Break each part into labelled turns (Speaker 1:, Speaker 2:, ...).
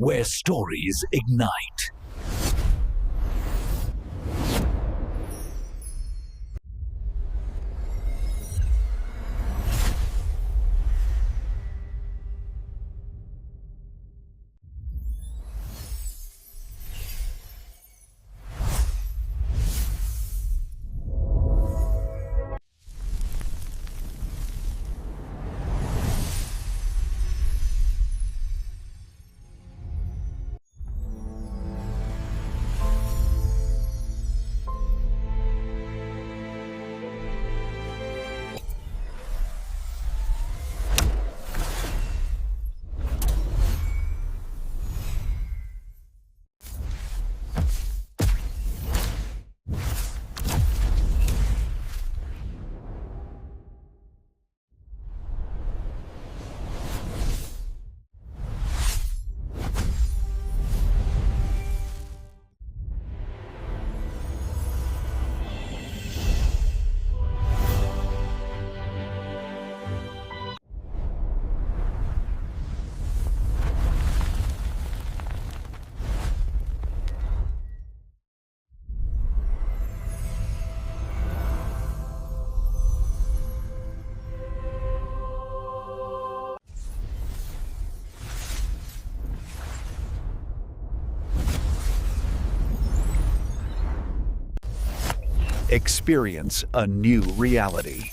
Speaker 1: where stories ignite. Experience a new reality.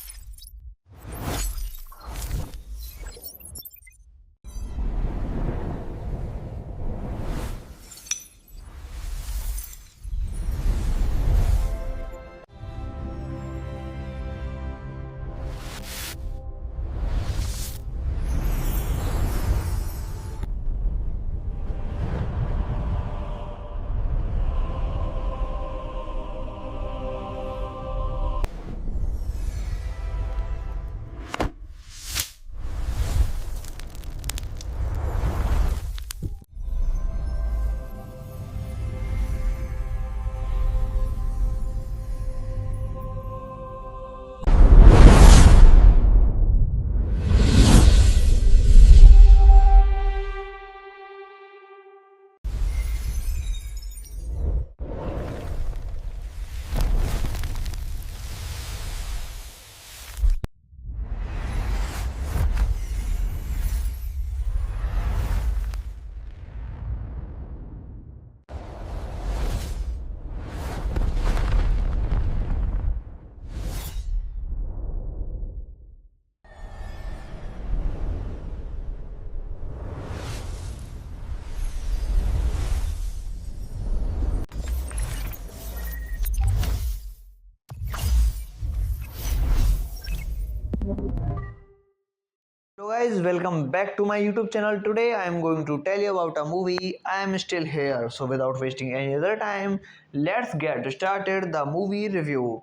Speaker 2: Hello guys, welcome back to my YouTube channel. Today I am going to tell you about a movie. I am still here. So without wasting any other time, let's get started the movie review.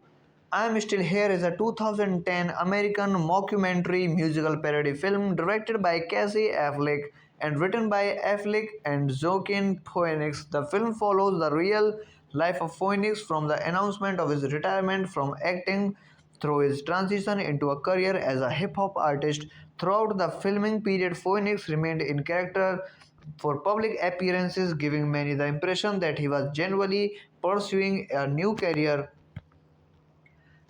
Speaker 2: I am still here is a 2010 American mockumentary musical parody film directed by Casey Affleck and written by Affleck and Joaquin Phoenix. The film follows the real life of Phoenix from the announcement of his retirement from acting through his transition into a career as a hip hop artist. Throughout the filming period, Phoenix remained in character for public appearances, giving many the impression that he was genuinely pursuing a new career.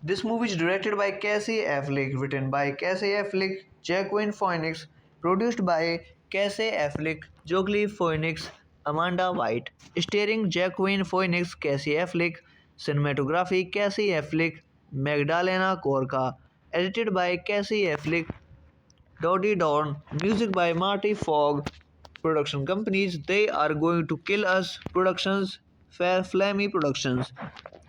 Speaker 2: This movie is directed by Casey Affleck, written by Casey Affleck, Jacqueline Phoenix, produced by Casey Affleck, Joaquin Phoenix, Amanda White, starring Jacqueline Phoenix, Casey Affleck, cinematography Casey Affleck, Magdalena Corca, edited by Casey Affleck, Dodie Dawn, music by Marty Fogg, production companies They Are Going to Kill Us Productions, Fair Flammy Productions,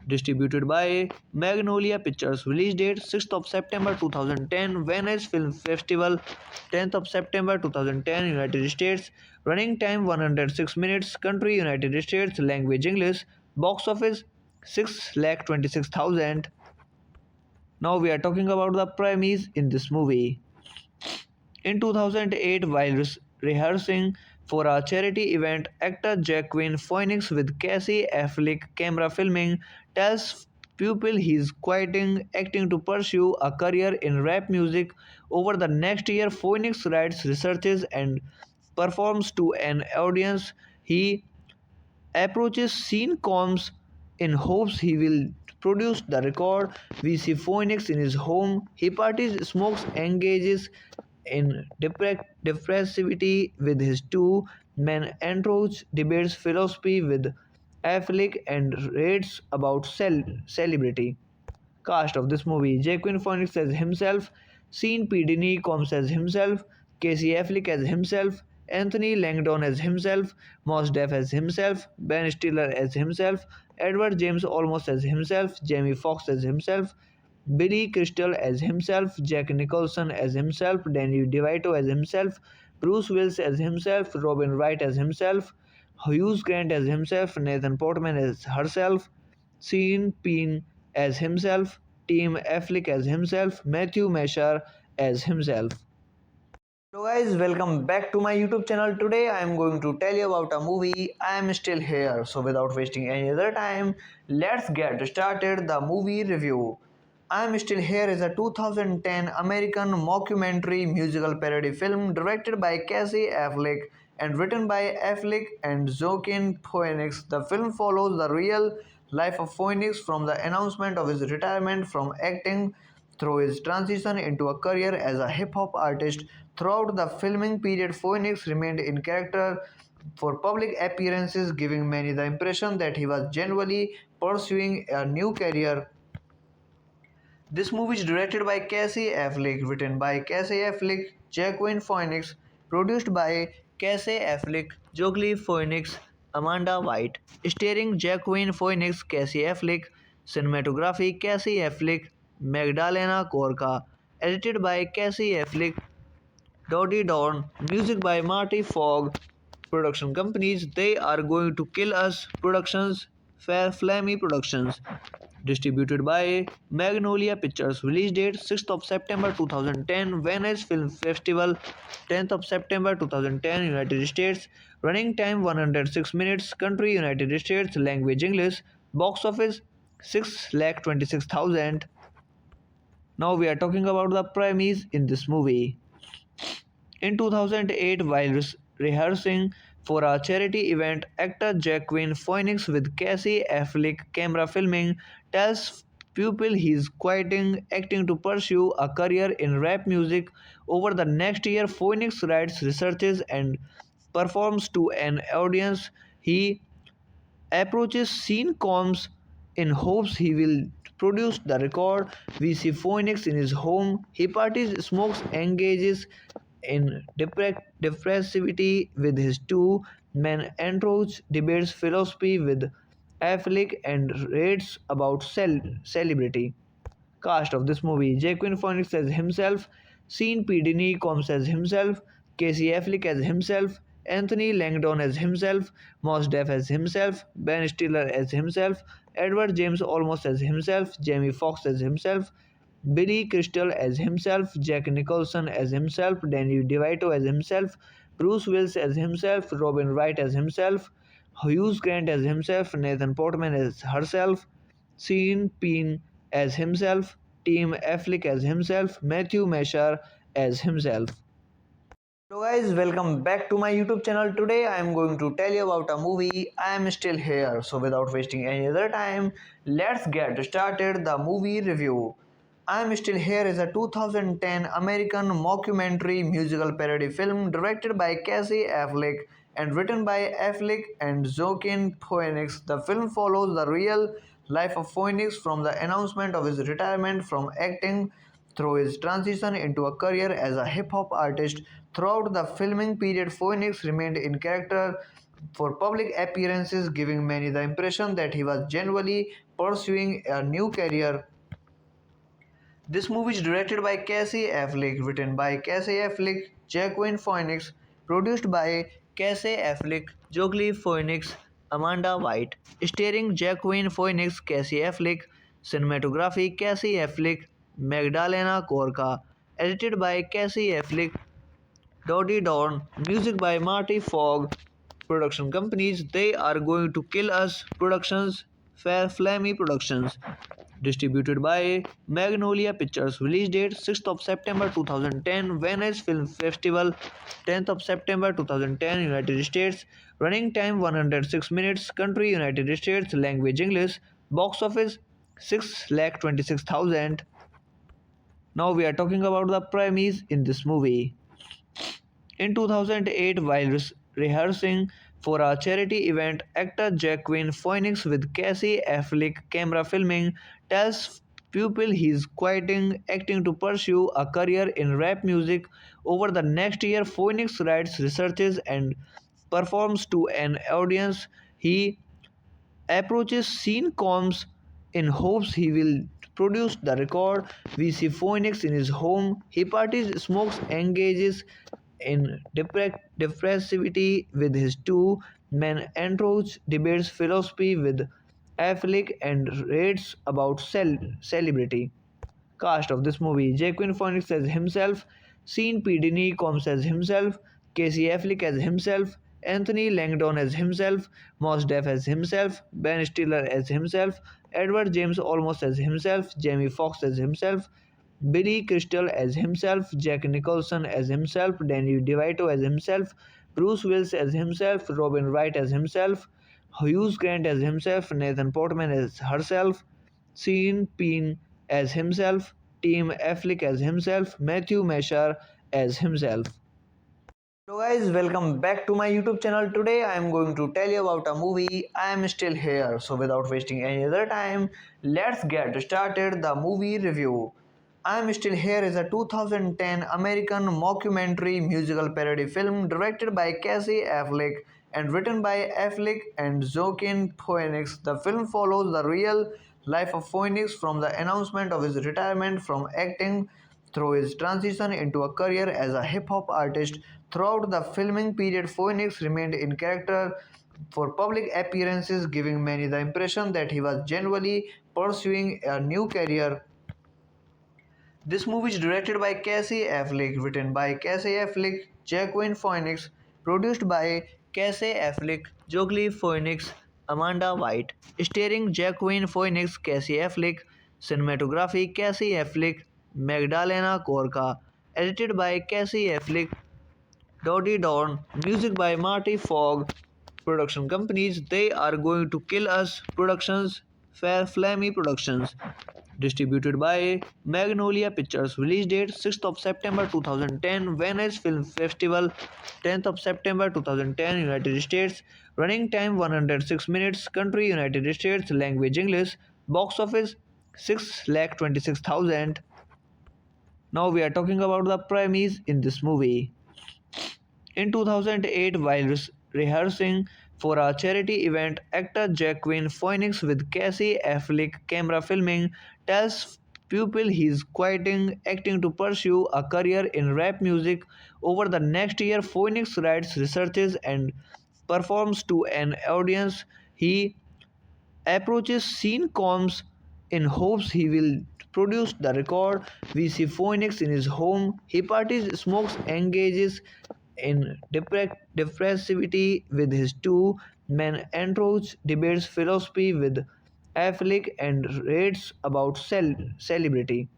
Speaker 2: distributed by Magnolia Pictures, release date 6th of September 2010, Venice Film Festival 10th of September 2010, United States, running time 106 minutes, country United States, language English, box office 6,26,000. Now we are talking about the premise in this movie. In 2008, while rehearsing for a charity event, actor Joaquin Phoenix with Casey Affleck camera filming tells people he's quitting acting to pursue a career in rap music. Over the next year, Phoenix writes, researches, and performs to an audience. He approaches scene comes in hopes he will produce the record. We see Phoenix in his home. He parties, smokes, engages in depressivity with his two men entourage, debates philosophy with Affleck, and rates about celebrity. Cast of this movie: Joaquin Phoenix as himself, Sean P. Diddy Combs as himself, Casey Affleck as himself, Anthony Langdon as himself, Mos Def as himself, Ben Stiller as himself, Edward James Olmos as himself, Jamie Foxx as himself, Billy Crystal as himself, Jack Nicholson as himself, Danny DeVito as himself, Bruce Willis as himself, Robin Wright as himself, Hugh Grant as himself, Nathan Portman as herself, Sean Penn as himself, Tim Affleck as himself, Matthew Mesher as himself. Hello guys, welcome back to my YouTube channel. Today I am going to tell you about a movie, I Am Still Here. So without wasting any other time, let's get started the movie review. I Am Still Here is a 2010 American mockumentary musical parody film directed by Casey Affleck and written by Affleck and Joaquin Phoenix. The film follows the real life of Phoenix from the announcement of his retirement from acting through his transition into a career as a hip hop artist. Throughout the filming period, Phoenix remained in character for public appearances, giving many the impression that he was genuinely pursuing a new career. This movie is directed by Casey Affleck, written by Casey Affleck, Joaquin Phoenix, produced by Casey Affleck, Joaquin Phoenix, Amanda White, starring Joaquin Phoenix, Casey Affleck, cinematography Casey Affleck, Magdalena Corca, edited by Casey Affleck, Dodie Dawn, music by Marty Fogg, production companies They Are Going to Kill Us Productions, Fair Flammy Productions, distributed by Magnolia Pictures, release date 6th of September 2010, Venice Film Festival 10th of September 2010, United States, running time 106 minutes, country United States, language English, box office 6,26,000. Now we are talking about the premise in this movie. In 2008, while rehearsing for a charity event, actor Joaquin Phoenix with Casey Affleck camera filming tells people he's quitting acting to pursue a career in rap music. Over the next year, Phoenix writes, researches, and performs to an audience. He approaches scene comes in hopes he will produce the record. We see Phoenix in his home. He parties, smokes, engages in depressivity with his two men entourage, debates philosophy with Affleck, and rates about celebrity. Cast of this movie: Joaquin Phoenix as himself, Sean P. Diddy Combs as himself, Casey Affleck as himself, Anthony Langdon as himself, Mos Def as himself, Ben Stiller as himself, Edward James Olmos as himself, Jamie Foxx as himself, Billy Crystal as himself, Jack Nicholson as himself, Danny DeVito as himself, Bruce Willis as himself, Robin Wright as himself, Hugh Grant as himself, Nathan Portman as herself, Sean Penn as himself, Tim Affleck as himself, Matthew Mesher as himself. Hello guys, welcome back to my YouTube channel. Today I am going to tell you about a movie, I Am Still Here. So without wasting any other time, let's get started the movie review. I Am Still Here is a 2010 American mockumentary musical parody film directed by Casey Affleck and written by Affleck and Joaquin Phoenix. The film follows the real life of Phoenix from the announcement of his retirement from acting through his transition into a career as a hip hop artist. Throughout the filming period, Phoenix remained in character for public appearances, giving many the impression that he was genuinely pursuing a new career. This movie is directed by Casey Affleck, written by Casey Affleck, Joaquin Phoenix, produced by Casey Affleck, Joaquin Phoenix, Amanda White, starring Joaquin Phoenix, Casey Affleck, cinematography Casey Affleck, Magdalena Corca, edited by Casey Affleck, Dodie Dawn, music by Marty Fogg, production companies They Are Going to Kill Us Productions, Fair Flammy Productions, Distributed by Magnolia Pictures. Release date 6th of September 2010. Venice Film Festival 10th of September 2010. United States. Running time 106 minutes. Country United States. Language English. Box office 6,26,000. Now we are talking about the premise in this movie. In 2008, while rehearsing for a charity event, actor Joaquin Phoenix with Casey Affleck camera filming tells people he's quitting acting to pursue a career in rap music. Over the next year, Phoenix writes, researches, and performs to an audience. He approaches Sean Combs in hopes he will produce the record. We see Phoenix in his home. He parties, smokes, engages in depressivity with his two men entourage, debates philosophy with Affleck, and rates about celebrity. Cast of this movie: Joaquin Phoenix as himself, Sean P. Diddy Combs as himself, Casey Affleck as himself, Anthony Langdon as himself, Mos Def as himself, Ben Stiller as himself, Edward James Olmos as himself, Jamie Foxx as himself, Billy Crystal as himself, Jack Nicholson as himself, Danny DeVito as himself, Bruce Willis as himself, Robin Wright as himself, Hugh Grant as himself, Nathan Portman as herself, Sean Penn as himself, Tim Affleck as himself, Matthew Mesher as himself. Hello guys, welcome back to my YouTube channel. Today I am going to tell you about a movie. I am still here. So without wasting any other time, let's get started the movie review. I am Still Here is a 2010 American mockumentary musical parody film directed by Casey Affleck and written by Affleck and Joaquin Phoenix. The film follows the real life of Phoenix from the announcement of his retirement from acting through his transition into a career as a hip hop artist. Throughout the filming period, Phoenix remained in character for public appearances, giving many the impression that he was genuinely pursuing a new career. This movie is directed by Casey Affleck, written by Casey Affleck, Joaquin Phoenix, produced by Casey Affleck, Joaquin Phoenix, Amanda White, starring Joaquin Phoenix, Casey Affleck, cinematography Casey Affleck, Magdalena Corca, edited by Casey Affleck, Dodie Dorn, music by Marty Fogg, production companies They Are Going to Kill Us Productions, Fair Flammy Productions, distributed by Magnolia Pictures. Release date 6th of September 2010. Venice Film Festival 10th of September 2010. United States. Running time 106 minutes. Country United States. Language English. Box office 6,26,000. Now we are talking about the premise in this movie. In 2008, while rehearsing for a charity event, actor Joaquin Phoenix with Casey Affleck camera filming tells people he's quitting acting to pursue a career in rap music. Over the next year, Phoenix writes, researches, and performs to an audience. He approaches Sean Combs in hopes he will produce the record. We see Phoenix in his home. He parties, smokes, engages in depressivity with his two men entourage, debates philosophy with Affleck, and rates about celebrity.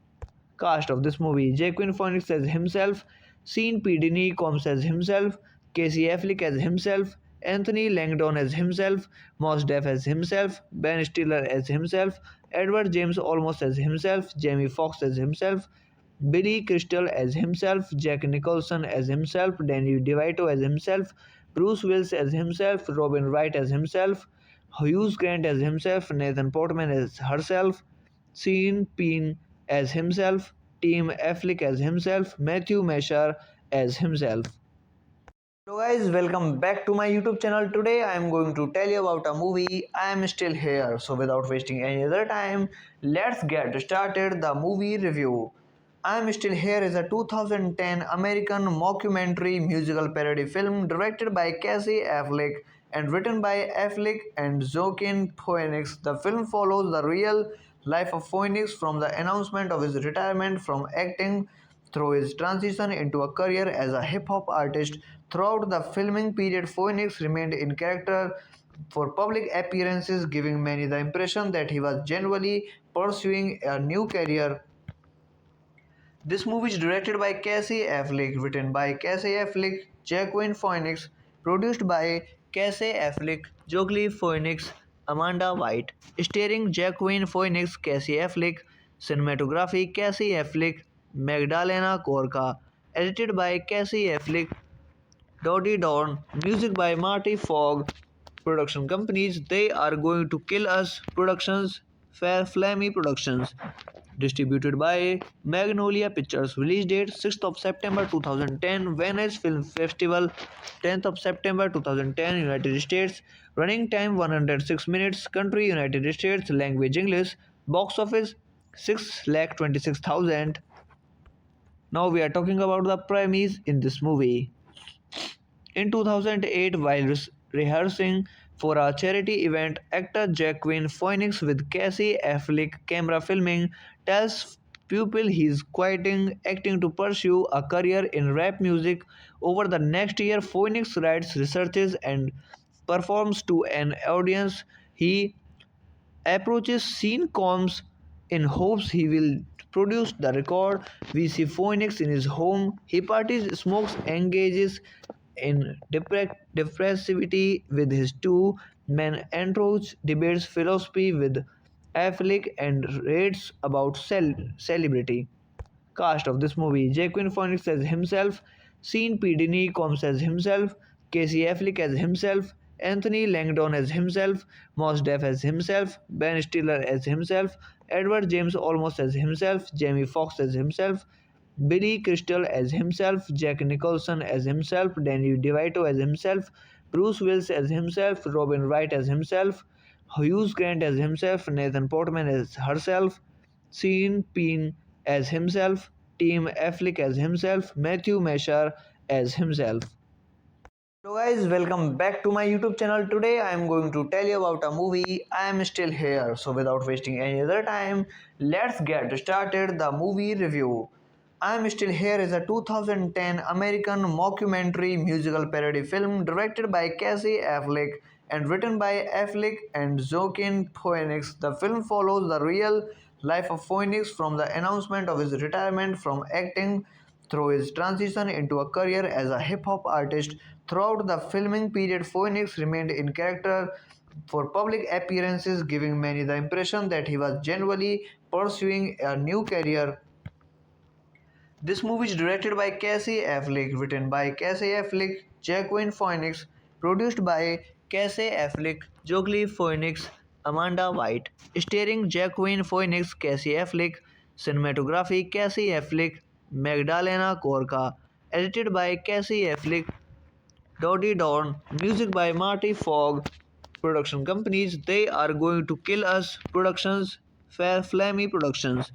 Speaker 2: Cast of this movie: Joaquin Phoenix as himself, Sean P. Diddy Combs as himself, Casey Affleck as himself, Anthony Langdon as himself, Mos Def as himself, Ben Stiller as himself, Edward James Olmos as himself, Jamie Foxx as himself, Billy Crystal as himself, Jack Nicholson as himself, Danny DeVito as himself, Bruce Willis as himself, Robin Wright as himself, Hugh Grant as himself, Nathan Portman as herself, Sean Penn as himself, Tim Affleck as himself, Matthew Mesher as himself. Hello guys, welcome back to my YouTube channel. Today I am going to tell you about a movie. I am still here. So without wasting any other time, let's get started the movie review. I am Still Here is a 2010 American mockumentary musical parody film directed by Casey Affleck and written by Affleck and Joaquin Phoenix. The film follows the real life of Phoenix from the announcement of his retirement from acting through his transition into a career as a hip hop artist. Throughout the filming period, Phoenix remained in character for public appearances, giving many the impression that he was genuinely pursuing a new career. This movie is directed by Casey Affleck, written by Casey Affleck, Joaquin Phoenix, produced by Casey Affleck, Joaquin Phoenix, Amanda White, starring Joaquin Phoenix, Casey Affleck, cinematography Casey Affleck, Magdalena Corca, edited by Casey Affleck, Dodie Dawn, music by Marty Fogg, production companies They Are Going to Kill Us Productions, Fair Flammy Productions, distributed by Magnolia Pictures, release date 6th of September 2010, Venice Film Festival 10th of September 2010, United States, running time 106 minutes, country United States, language English, box office 6,26,000. Now we are talking about the premise in this movie. In 2008, while rehearsing for a charity event, actor Joaquin Phoenix with Casey Affleck camera filming tells people he's quitting acting to pursue a career in rap music. Over the next year, Phoenix writes, researches, and performs to an audience. He approaches Sean Combs in hopes he will produce the record. We see Phoenix in his home. He parties, smokes, engages in depressivity with his two men entourage, debates philosophy with Affleck, and rates about celebrity. Cast of this movie: Joaquin Phoenix as himself, Sean P. Diddy Combs as himself, Casey Affleck as himself, Anthony Langdon as himself, Mos Def as himself, Ben Stiller as himself, Edward James Olmos as himself, Jamie Foxx as himself, Billy Crystal as himself, Jack Nicholson as himself, Danny DeVito as himself, Bruce Willis as himself, Robin Wright as himself, Hugh Grant as himself, Nathan Portman as herself, Sean Penn as himself, Tim Affleck as himself, Matthew Mesher as himself. Hello guys, welcome back to my YouTube channel. Today I am going to tell you about a movie, I Am Still Here. So without wasting any other time, let's get started the movie review. I Am Still Here is a 2010 American mockumentary musical parody film directed by Casey Affleck and written by Affleck and Joaquin Phoenix. The film follows the real life of Phoenix from the announcement of his retirement from acting through his transition into a career as a hip hop artist. Throughout the filming period, Phoenix remained in character for public appearances, giving many the impression that he was genuinely pursuing a new career. This movie is directed by Casey Affleck, written by Casey Affleck, Joaquin Phoenix, produced by Casey Affleck, Joaquin Phoenix, Amanda White, starring Joaquin Phoenix, Casey Affleck, cinematography Casey Affleck, Magdalena Corca, edited by Casey Affleck, Dodie Dawn, music by Marty Fogg, production companies They Are Going to Kill Us Productions, Fair Flammy Productions,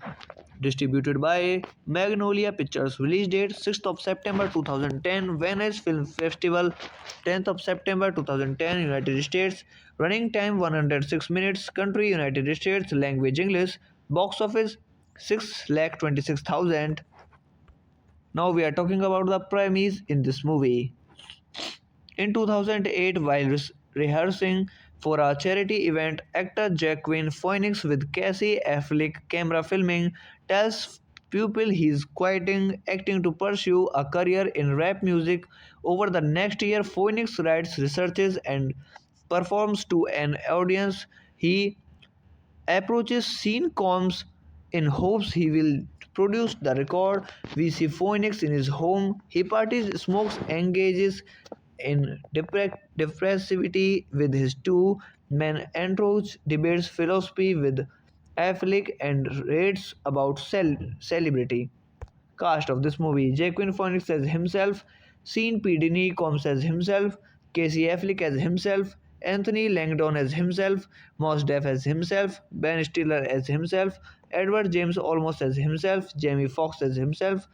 Speaker 2: distributed by Magnolia Pictures, release date 6th of September 2010, Venice Film Festival 10th of September 2010, United States, running time 106 minutes, country United States, language English, box office 6,26,000. Now we are talking about the premise in this movie. In 2008, while rehearsing for a charity event, actor Joaquin Phoenix with Casey Affleck camera filming tells people he's quitting acting to pursue a career in rap music. Over the next year, Phoenix writes, researches, and performs to an audience. He approaches Sean Combs in hopes he will produce the record. We see Phoenix in his home. He parties, smokes, engages in depressivity with his two men entourage, debates philosophy with Affleck, and rates about celebrity. Cast of this movie: Joaquin Phoenix as himself, Sean P. Diddy Combs as himself, Casey Affleck as himself, Anthony Langdon as himself, Mos Def as himself, Ben Stiller as himself, Edward James Olmos as himself, Jamie Foxx as himself,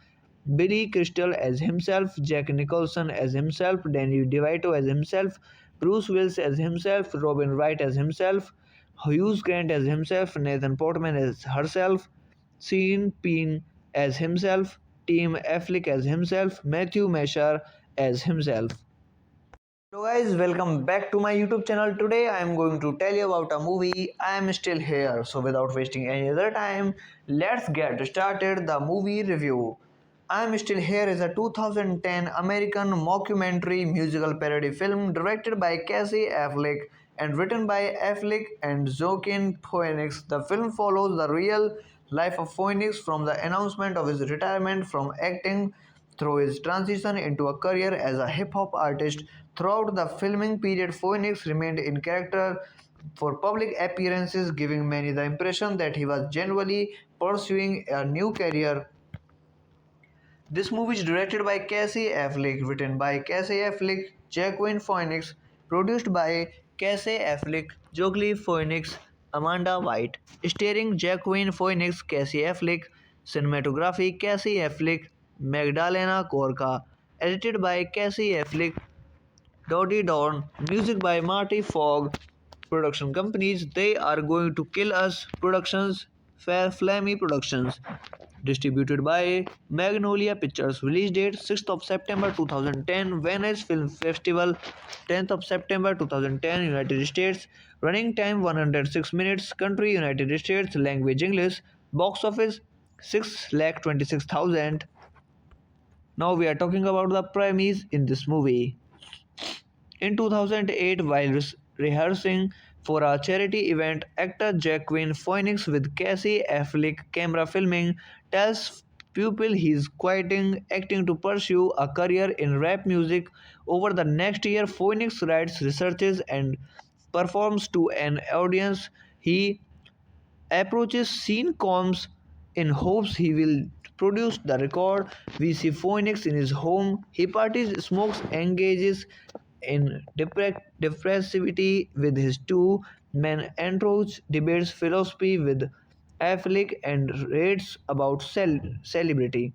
Speaker 2: Billy Crystal as himself, Jack Nicholson as himself, Danny DeVito as himself, Bruce Willis as himself, Robin Wright as himself, Hugh Grant as himself, Nathan Portman as herself, Sean Penn as himself, Tim Affleck as himself, Matthew Mesher as himself. Hello guys, welcome back to my YouTube channel. Today I am going to tell you about a movie. I am still here. So without wasting any other time, let's get started the movie review. I am Still Here is a 2010 American mockumentary musical parody film directed by Casey Affleck and written by Affleck and Joaquin Phoenix. The film follows the real life of Phoenix from the announcement of his retirement from acting through his transition into a career as a hip hop artist. Throughout the filming period, Phoenix remained in character for public appearances, giving many the impression that he was genuinely pursuing a new career. This movie is directed by Casey Affleck, written by Casey Affleck, Jacqueline Phoenix, produced by Casey Affleck, Joaquin Phoenix, Amanda White, starring Jacqueline Phoenix, Casey Affleck, cinematography Casey Affleck, Magdalena Corca, edited by Casey Affleck, Dodie Dawn, music by Marty Fogg, production companies They Are Going to Kill Us Productions, Fair Flammy Productions, distributed by Magnolia Pictures, release date 6th of September 2010, Venice Film Festival 10th of September 2010, United States, running time 106 minutes, country United States, language English, box office 6,26,000. Now we are talking about the premise in this movie. In 2008, while rehearsing for a charity event, actor Jacqueline Phoenix with Casey Affleck camera filming tells people he's quitting acting to pursue a career in rap music. Over the next year, Phoenix writes, researches, and performs to an audience. He approaches Sean Combs in hopes he will produce the record. We see Phoenix in his home. He parties, smokes, engages in depressivity with his two men entourage, debates philosophy with Affleck, and rates about celebrity.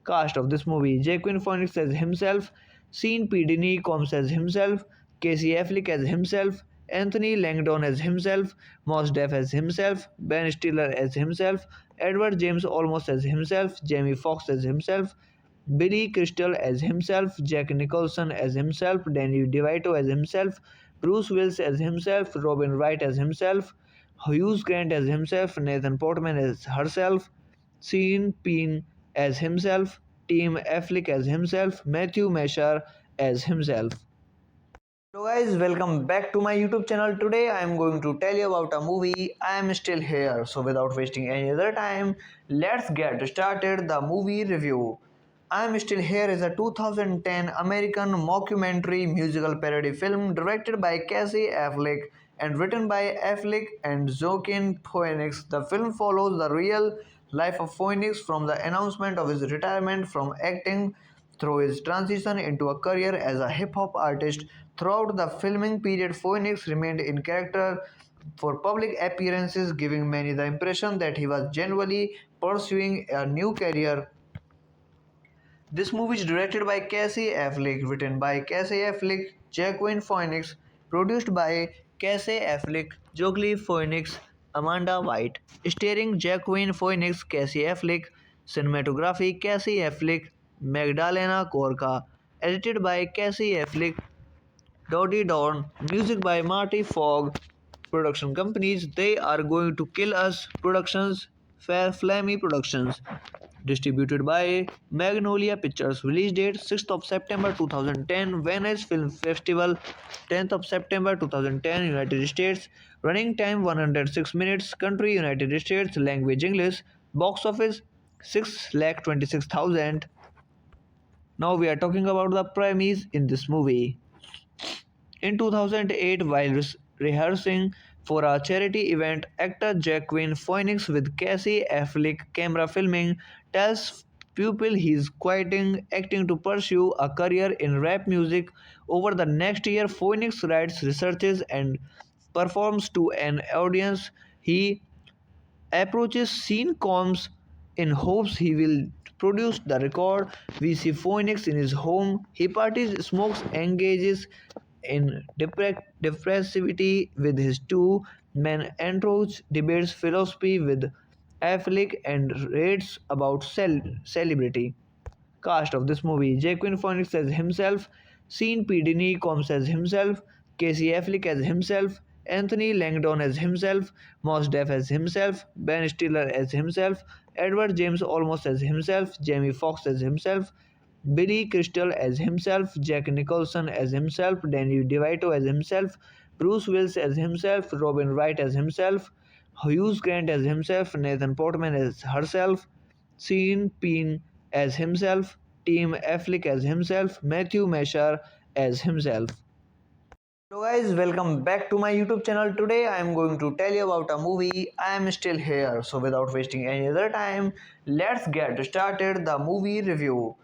Speaker 2: Cast of this movie: Joaquin Phoenix as himself, Sean P. Diddy Combs as himself, Casey Affleck as himself, Anthony Langdon as himself, Mos Def as himself, Ben Stiller as himself, Edward James Olmos as himself, Jamie Foxx as himself, Billy Crystal as himself, Jack Nicholson as himself, Danny DeVito as himself, Bruce Willis as himself, Robin Wright as himself, Hugh Grant as himself, Nathan Portman as herself, Sean Penn as himself, Tim Affleck as himself, Matthew Mashar as himself. Hello guys, welcome back to my YouTube channel. Today I am going to tell you about a movie. I am still here. So without wasting any other time, let's get started the movie review. I am Still Here is a 2010 American mockumentary musical parody film directed by Casey Affleck and written by Affleck and Joaquin Phoenix. The film follows the real life of Phoenix from the announcement of his retirement from acting through his transition into a career as a hip hop artist. Throughout the filming period, Phoenix remained in character for public appearances, giving many the impression that he was genuinely pursuing a new career. This movie is directed by Casey Affleck, written by Casey Affleck, Jacqueline Phoenix, produced by Casey Affleck, Joaquin Phoenix, Amanda White, starring Jacqueline Phoenix, Casey Affleck, cinematography Casey Affleck, Magdalena Corca, edited by Casey Affleck, Dodie Dawn, music by Marty Fogg, production companies They Are Going to Kill Us Productions, Fair Flammy Productions, distributed by Magnolia Pictures, release date 6th of September 2010, Venice Film Festival 10th of September 2010, United States, running time 106 minutes, country United States, language English, box office 6,26,000. Now we are talking about the premise in this movie. In 2008, while rehearsing for a charity event, actor Jacqueline Phoenix with Casey Affleck camera filming tells people he's quitting acting to pursue a career in rap music. Over the next year, Phoenix writes, researches, and performs to an audience. He approaches Sean Combs in hopes he will produce the record. We see Phoenix in his home. He parties, smokes, engages in depressivity with his two men entourage, debates philosophy with Affleck, and rates about celebrity. Cast of this movie: Joaquin Phoenix as himself, Sean P. Diddy Combs as himself, Casey Affleck as himself, Anthony Langdon as himself, Mos Def as himself, Ben Stiller as himself, Edward James Olmos as himself, Jamie Foxx as himself, Billy Crystal as himself, Jack Nicholson as himself, Danny DeVito as himself, Bruce Willis as himself, Robin Wright as himself, Hughes Grant as himself, Nathan Portman as herself, Sean Penn as himself, Tim Affleck as himself, Matthew Mesher as himself. Hello guys, welcome back to my YouTube channel. Today I am going to tell you about a movie. I am still here. So without wasting any other time, let's get started the movie review.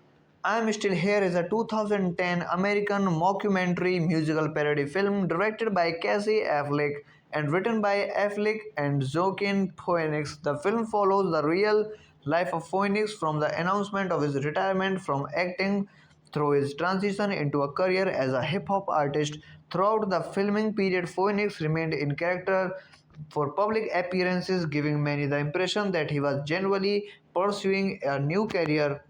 Speaker 2: I am Still Here is a 2010 American mockumentary musical parody film directed by Casey Affleck and written by Affleck and Joaquin Phoenix. The film follows the real life of Phoenix from the announcement of his retirement from acting through his transition into a career as a hip hop artist. Throughout the filming period, Phoenix remained in character for public appearances, giving many the impression that he was genuinely pursuing a new career.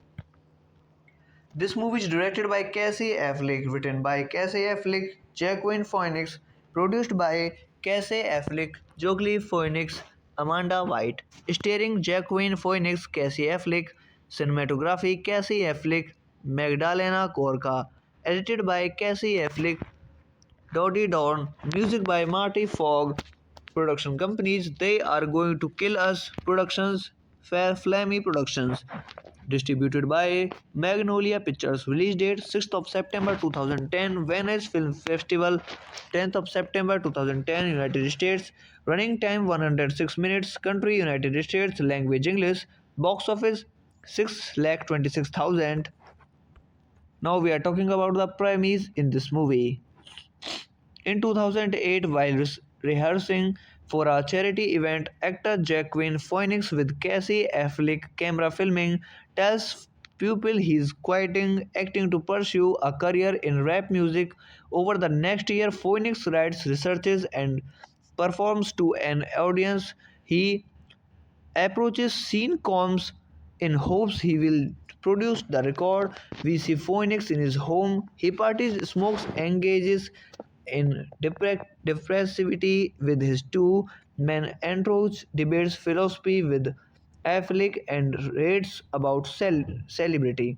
Speaker 2: This movie is directed by Casey Affleck, written by Casey Affleck, Joaquin Phoenix, produced by Casey Affleck, Joaquin Phoenix, Amanda White, starring Joaquin Phoenix, Casey Affleck, cinematography Casey Affleck, Magdalena Corca, edited by Casey Affleck, Dodie Dawn, music by Marty Fogg, production companies They Are Going to Kill Us Productions, Fair Flammy Productions, distributed by Magnolia Pictures, release date 6th of September 2010, Venice Film Festival 10th of September 2010, United States, running time 106 minutes, country United States, language English, box office 6,26,000. Now we are talking about the premise in this movie. In 2008, while rehearsing for a charity event, actor Joaquin Phoenix with Casey Affleck camera filming tells people he's quitting acting to pursue a career in rap music. Over the next year, Phoenix writes, researches, and performs to an audience. He approaches Sean Combs in hopes he will produce the record. We see Phoenix in his home. He parties, smokes, engages in depressivity with his two men entourage, debates philosophy with Affleck, and rates about celebrity.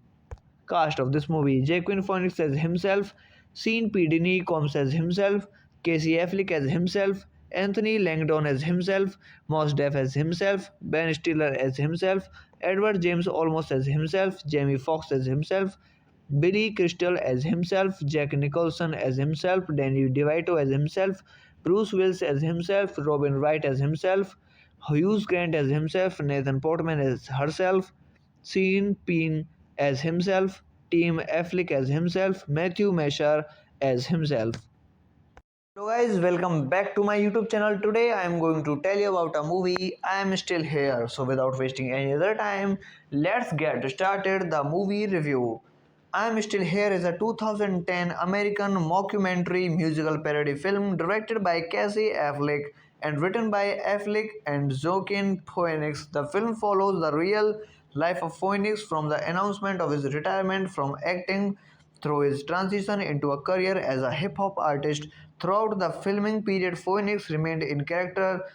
Speaker 2: Cast of this movie: Joaquin Phoenix as himself, Sean P. Diddy Combs as himself, Casey Affleck as himself, Anthony Langdon as himself, Mos Def as himself, Ben Stiller as himself, Edward James Olmos as himself, Jamie Foxx as himself, Billy Crystal as himself, Jack Nicholson as himself, Danny DeVito as himself, Bruce Willis as himself, Robin Wright as himself, Hughes Grant as himself, Nathan Portman as herself, Sean Penn as himself, Tim Affleck as himself, Matthew Mesher as himself. Hello guys, welcome back to my YouTube channel. Today I am going to tell you about a movie. I am still here. So without wasting any other time, let's get started the movie review. I am Still Here is a 2010 American mockumentary musical parody film directed by Casey Affleck and written by Affleck and Joaquin Phoenix. The film follows the real life of Phoenix from the announcement of his retirement from acting through his transition into a career as a hip hop artist. Throughout the filming period, Phoenix remained in character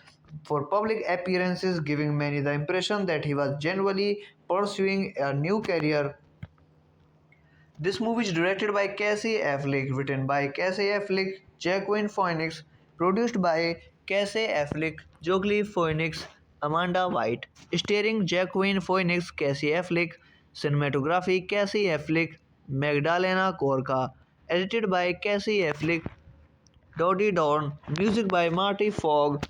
Speaker 2: for public appearances, giving many the impression that he was genuinely pursuing a new career. This movie is directed by Casey Affleck, written by Casey Affleck, Joaquin Phoenix, produced by Casey Affleck, Joaquin Phoenix, Amanda White, starring Joaquin Phoenix, Casey Affleck, cinematography Casey Affleck, Magdalena Corca, edited by Casey Affleck, Dodie Dawn, music by Marty Fogg,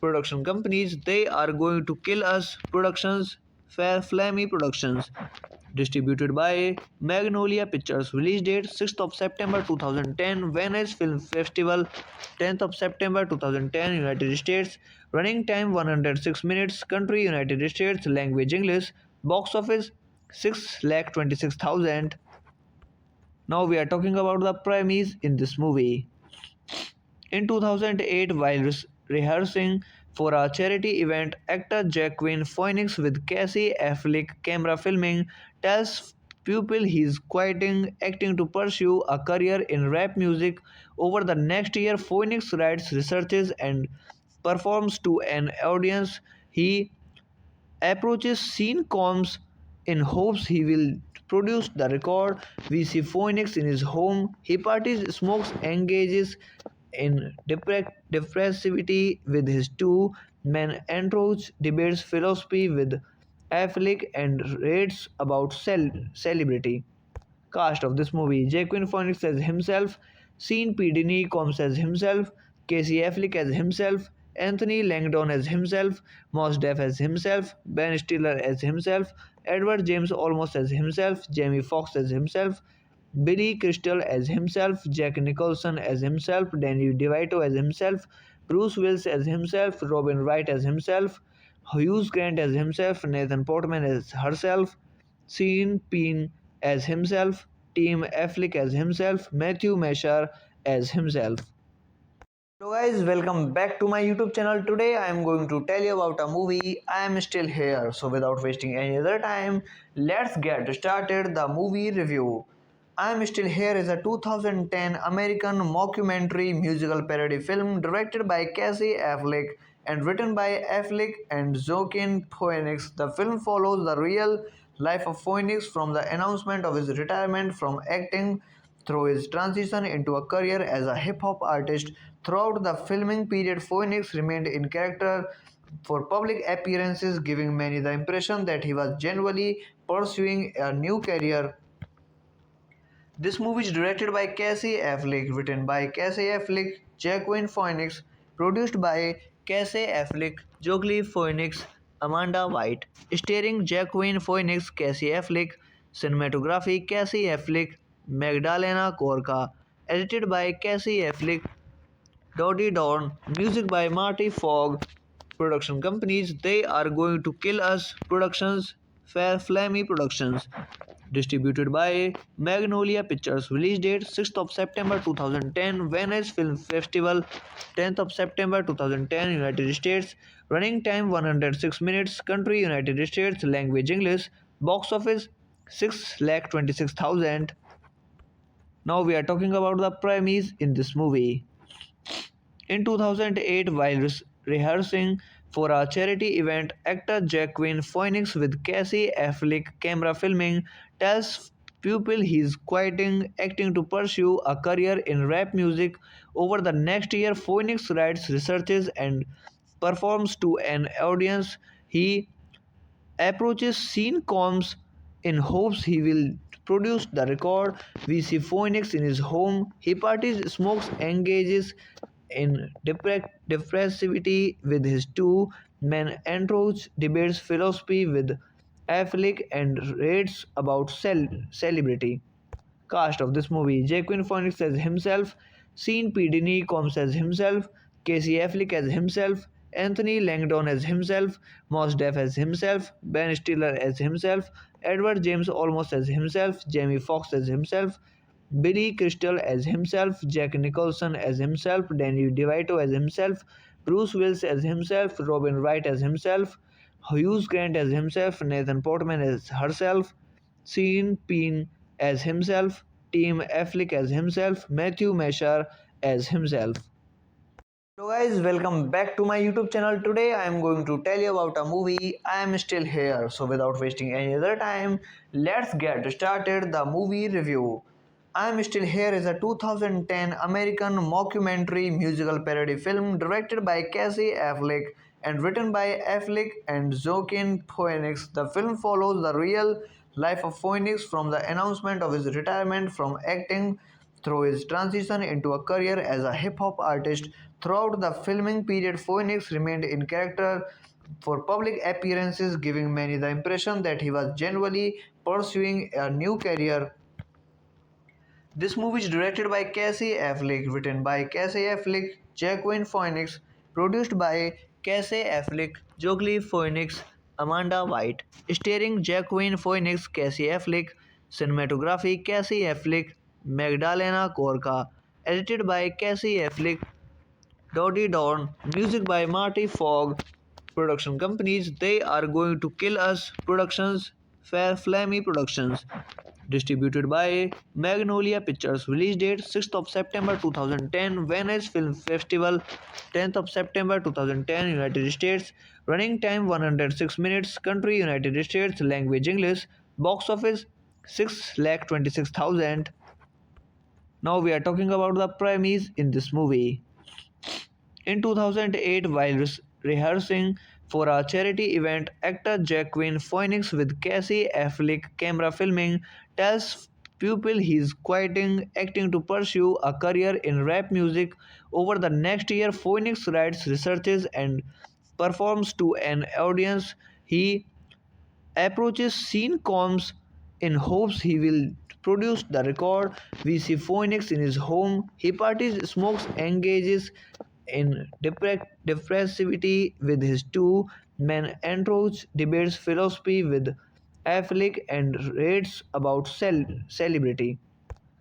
Speaker 2: production companies They Are Going to Kill Us Productions, Fair Flammy Productions, distributed by Magnolia Pictures, release date 6th of September 2010, Venice Film Festival 10th of September 2010, United States, running time 106 minutes, country United States, language English, box office 6,26,000. Now we are talking about the premise in this movie. In 2008, while rehearsing for a charity event, actor Joaquin Phoenix with Casey Affleck camera filming tells pupil he is quitting acting to pursue a career in rap music. Over the next year, Phoenix writes, researches, and performs to an audience. He approaches Sean Combs in hopes he will produce the record. We see Phoenix in his home. He parties, smokes, engages in depressivity with his two men entourage, debates philosophy with Affleck, and rates about celebrity. Cast of this movie: Joaquin Phoenix as himself, Sean P. Diddy Combs as himself, Casey Affleck as himself, Anthony Langdon as himself, Mos Def as himself, Ben Stiller as himself, Edward James Olmos as himself, Jamie Foxx as himself, Billy Crystal as himself, Jack Nicholson as himself, Danny DeVito as himself, Bruce Willis as himself, Robin Wright as himself, Hugh Grant as himself, Nathan Portman as herself, Sean Penn as himself, Tim Affleck as himself, Matthew Mesher as himself. Hello guys, welcome back to my YouTube channel. Today I am going to tell you about a movie. I am still here. So without wasting any other time, let's get started the movie review. I am Still Here is a 2010 American mockumentary musical parody film directed by Casey Affleck and written by Affleck and Joaquin Phoenix. The film follows the real life of Phoenix from the announcement of his retirement from acting through his transition into a career as a hip hop artist. Throughout the filming period, Phoenix remained in character for public appearances, giving many the impression that he was genuinely pursuing a new career. This movie is directed by Casey Affleck, written by Casey Affleck, Joaquin Phoenix, produced by Casey Affleck, Joaquin Phoenix, Amanda White, starring Joaquin Phoenix, Casey Affleck, cinematography Casey Affleck, Magdalena Corca, edited by Casey Affleck, Dodie Dorn, music by Marty Fogg, production companies They Are Going to Kill Us Productions, Fair Flammy Productions, distributed by Magnolia Pictures, release date 6th of September 2010, Venice Film Festival 10th of September 2010, United States, running time 106 minutes, country United States, language English, box office 6,26,000. Now we are talking about the premise in this movie. In 2008, while rehearsing for a charity event, actor Joaquin Phoenix with Casey Affleck camera filming tells people he is quitting acting to pursue a career in rap music. Over the next year, Phoenix writes, researches, and performs to an audience. He approaches Sean Combs in hopes he will produce the record. We see Phoenix in his home. He parties, smokes, engages in depressivity with his two men entourage, debates philosophy with Affleck, and rates about celebrity. Cast of this movie: Joaquin Phoenix as himself, Sean P. Diddy Combs as himself, Casey Affleck as himself, Anthony Langdon as himself, Mos Def as himself, Ben Stiller as himself, Edward James Olmos as himself, Jamie Foxx as himself, Billy Crystal as himself, Jack Nicholson as himself, Danny DeVito as himself, Bruce Willis as himself, Robin Wright as himself, Hugh Grant as himself, Nathan Portman as herself, Sean Penn as himself, Tim Affleck as himself, Matthew Mesher as himself. Hello guys, welcome back to my YouTube channel. Today I am going to tell you about a movie. I am still here. So without wasting any other time, let's get started the movie review. I am Still Here is a 2010 American mockumentary musical parody film directed by Casey Affleck and written by Affleck and Joaquin Phoenix. The film follows the real life of Phoenix from the announcement of his retirement from acting through his transition into a career as a hip hop artist. Throughout the filming period, Phoenix remained in character for public appearances, giving many the impression that he was genuinely pursuing a new career. This movie is directed by Casey Affleck, written by Casey Affleck, Joaquin Phoenix, produced by Casey Affleck, Joaquin Phoenix, Amanda White, starring Joaquin Phoenix, Casey Affleck, cinematography Casey Affleck, Magdalena Corca, edited by Casey Affleck, Dodie Dorn, music by Marty Fogg, production companies They Are Going to Kill Us Productions, Fair Flammy Productions, Distributed by Magnolia Pictures. Release date 6th of September 2010. Venice Film Festival 10th of September 2010. United States. Running time 106 minutes. Country United States. Language English. Box office 6,26,000. Now we are talking about the premise in this movie. In 2008, while rehearsing for a charity event, actor Joaquin Phoenix with Casey Affleck camera filming tells people he's quitting acting to pursue a career in rap music. Over the next year, Phoenix writes, researches, and performs to an audience. He approaches scene comms in hopes he will produce the record. We see Phoenix in his home. He parties, smokes, engages in depressivity with his two men entourage, debates philosophy with Affleck, and rates about celebrity.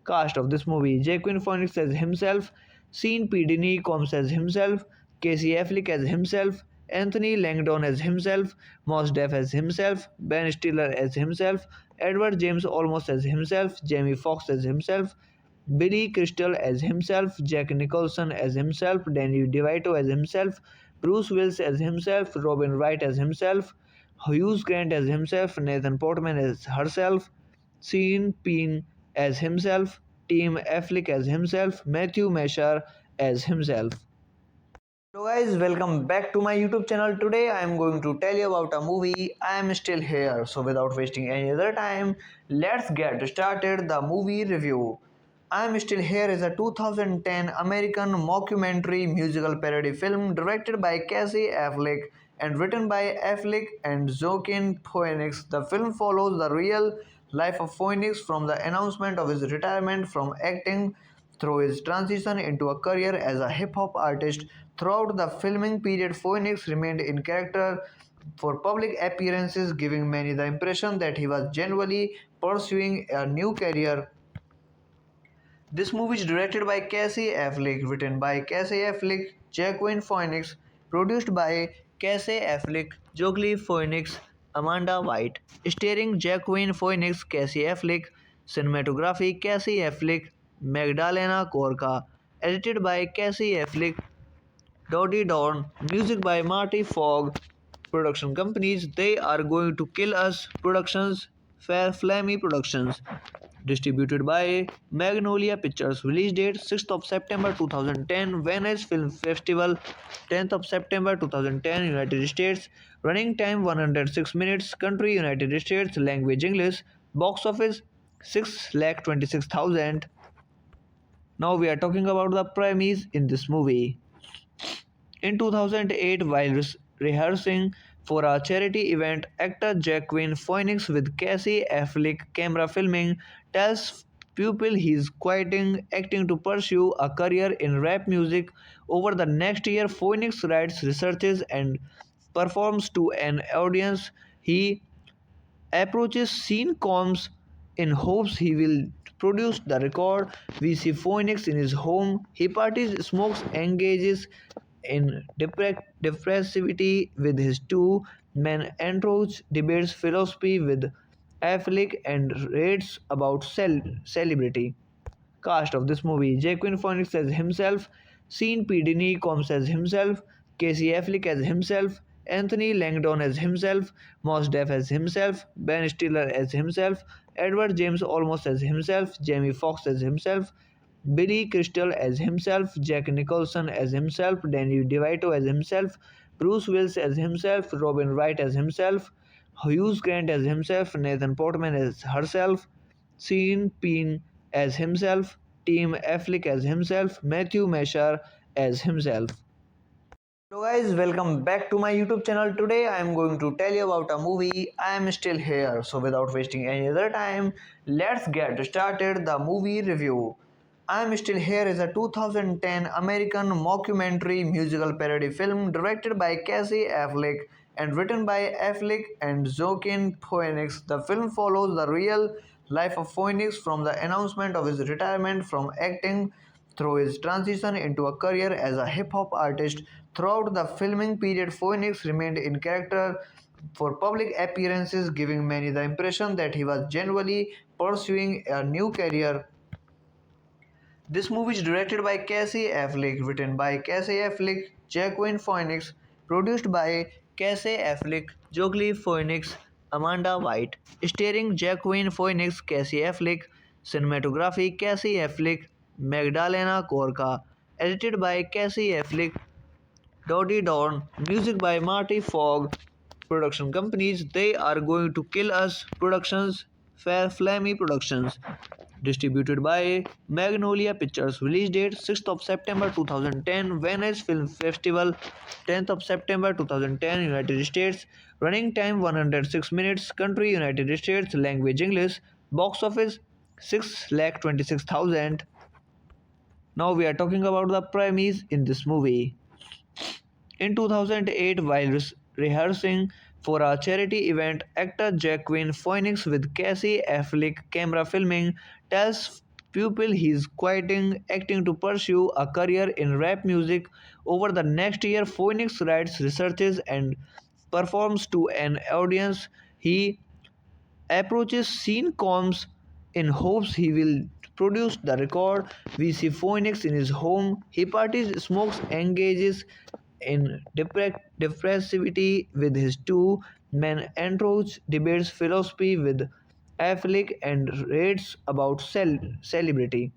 Speaker 2: Cast of this movie: Joaquin Phoenix as himself, Sean P. Diddy Combs as himself, Casey Affleck as himself, Anthony Langdon as himself, Mos Def as himself, Ben Stiller as himself, Edward James Olmos as himself, Jamie Foxx as himself, Billy Crystal as himself, Jack Nicholson as himself, Danny DeVito as himself, Bruce Willis as himself, Robin Wright as himself, Hugh Grant as himself, Nathan Portman as herself, Sean Penn as himself, Tim Affleck as himself, Matthew Mashar as himself. Hello guys, welcome back to my YouTube channel. Today I am going to tell you about a movie, I Am Still Here. So without wasting any other time, let's get started the movie review. I Am Still Here is a 2010 American mockumentary musical parody film directed by Casey Affleck and written by Affleck and Joaquin Phoenix. The film follows the real life of Phoenix from the announcement of his retirement from acting through his transition into a career as a hip hop artist. Throughout the filming period, Phoenix remained in character for public appearances, giving many the impression that he was genuinely pursuing a new career. This movie is directed by Casey Affleck, written by Casey Affleck, Joaquin Phoenix, produced by Casey Affleck, Joaquin Phoenix, Amanda White, starring Joaquin Phoenix, Casey Affleck, cinematography Casey Affleck, Magdalena Corca, edited by Casey Affleck, Dodie Dawn, music by Marty Fogg, production companies They Are Going to Kill Us Productions, Fair Flammy Productions, distributed by Magnolia Pictures. Release date 6th of September 2010. Venice Film Festival 10th of September 2010. United States. Running time 106 minutes. Country United States. Language English. Box office 6,26,000. Now we are talking about the premise in this movie. In 2008, while rehearsing for a charity event, actor Joaquin Phoenix with Casey Affleck camera filming tells people he's quitting acting to pursue a career in rap music. Over the next year, Phoenix writes, researches, and performs to an audience. He approaches scene comms in hopes he will produce the record. We see Phoenix in his home. He parties, smokes, engages in depressivity with his two men entourage, debates philosophy with Affleck, and rates about celebrity. Cast of this movie: Joaquin Phoenix as himself, Sean P. Diddy Combs as himself, Casey Affleck as himself, Anthony Langdon as himself, Mos Def as himself, Ben Stiller as himself, Edward James Olmos as himself, Jamie Foxx as himself, Billy Crystal as himself, Jack Nicholson as himself, Danny DeVito as himself, Bruce Willis as himself, Robin Wright as himself, Hugh Grant as himself, Nathan Portman as herself, Sean Penn as himself, Tim Affleck as himself, Matthew Mashar as himself. Hello guys, welcome back to my YouTube channel. Today I am going to tell you about a movie, I Am Still Here. So without wasting any other time, let's get started the movie review. I Am Still Here is a 2010 American mockumentary musical parody film directed by Casey Affleck and written by Affleck and Joaquin Phoenix. The film follows the real life of Phoenix from the announcement of his retirement from acting through his transition into a career as a hip hop artist. Throughout the filming period, Phoenix remained in character for public appearances, giving many the impression that he was genuinely pursuing a new career. This movie is directed by Casey Affleck, written by Casey Affleck, Joaquin Phoenix, produced by Casey Affleck, Joaquin Phoenix, Amanda White, starring Joaquin Phoenix, Casey Affleck, cinematography Casey Affleck, Magdalena Corca, edited by Casey Affleck, Dodie Dawn, music by Marty Fogg, production companies They Are Going to Kill Us Productions, Fair Flammy Productions, distributed by Magnolia Pictures, release date 6th of September 2010, Venice Film Festival 10th of September 2010, United States, running time 106 minutes, country United States, language English, box office 6,26,000. Now we are talking about the premise in this movie. In 2008, while rehearsing for a charity event, actor Joaquin Phoenix with Casey Affleck camera filming tells people he's quitting acting to pursue a career in rap music. Over the next year, Phoenix writes, researches, and performs to an audience. He approaches Sean Combs in hopes he will produce the record. We see Phoenix in his home. He parties, smokes, engages in depressivity with his two men entourage, debates philosophy with Affleck, and rates about celebrity.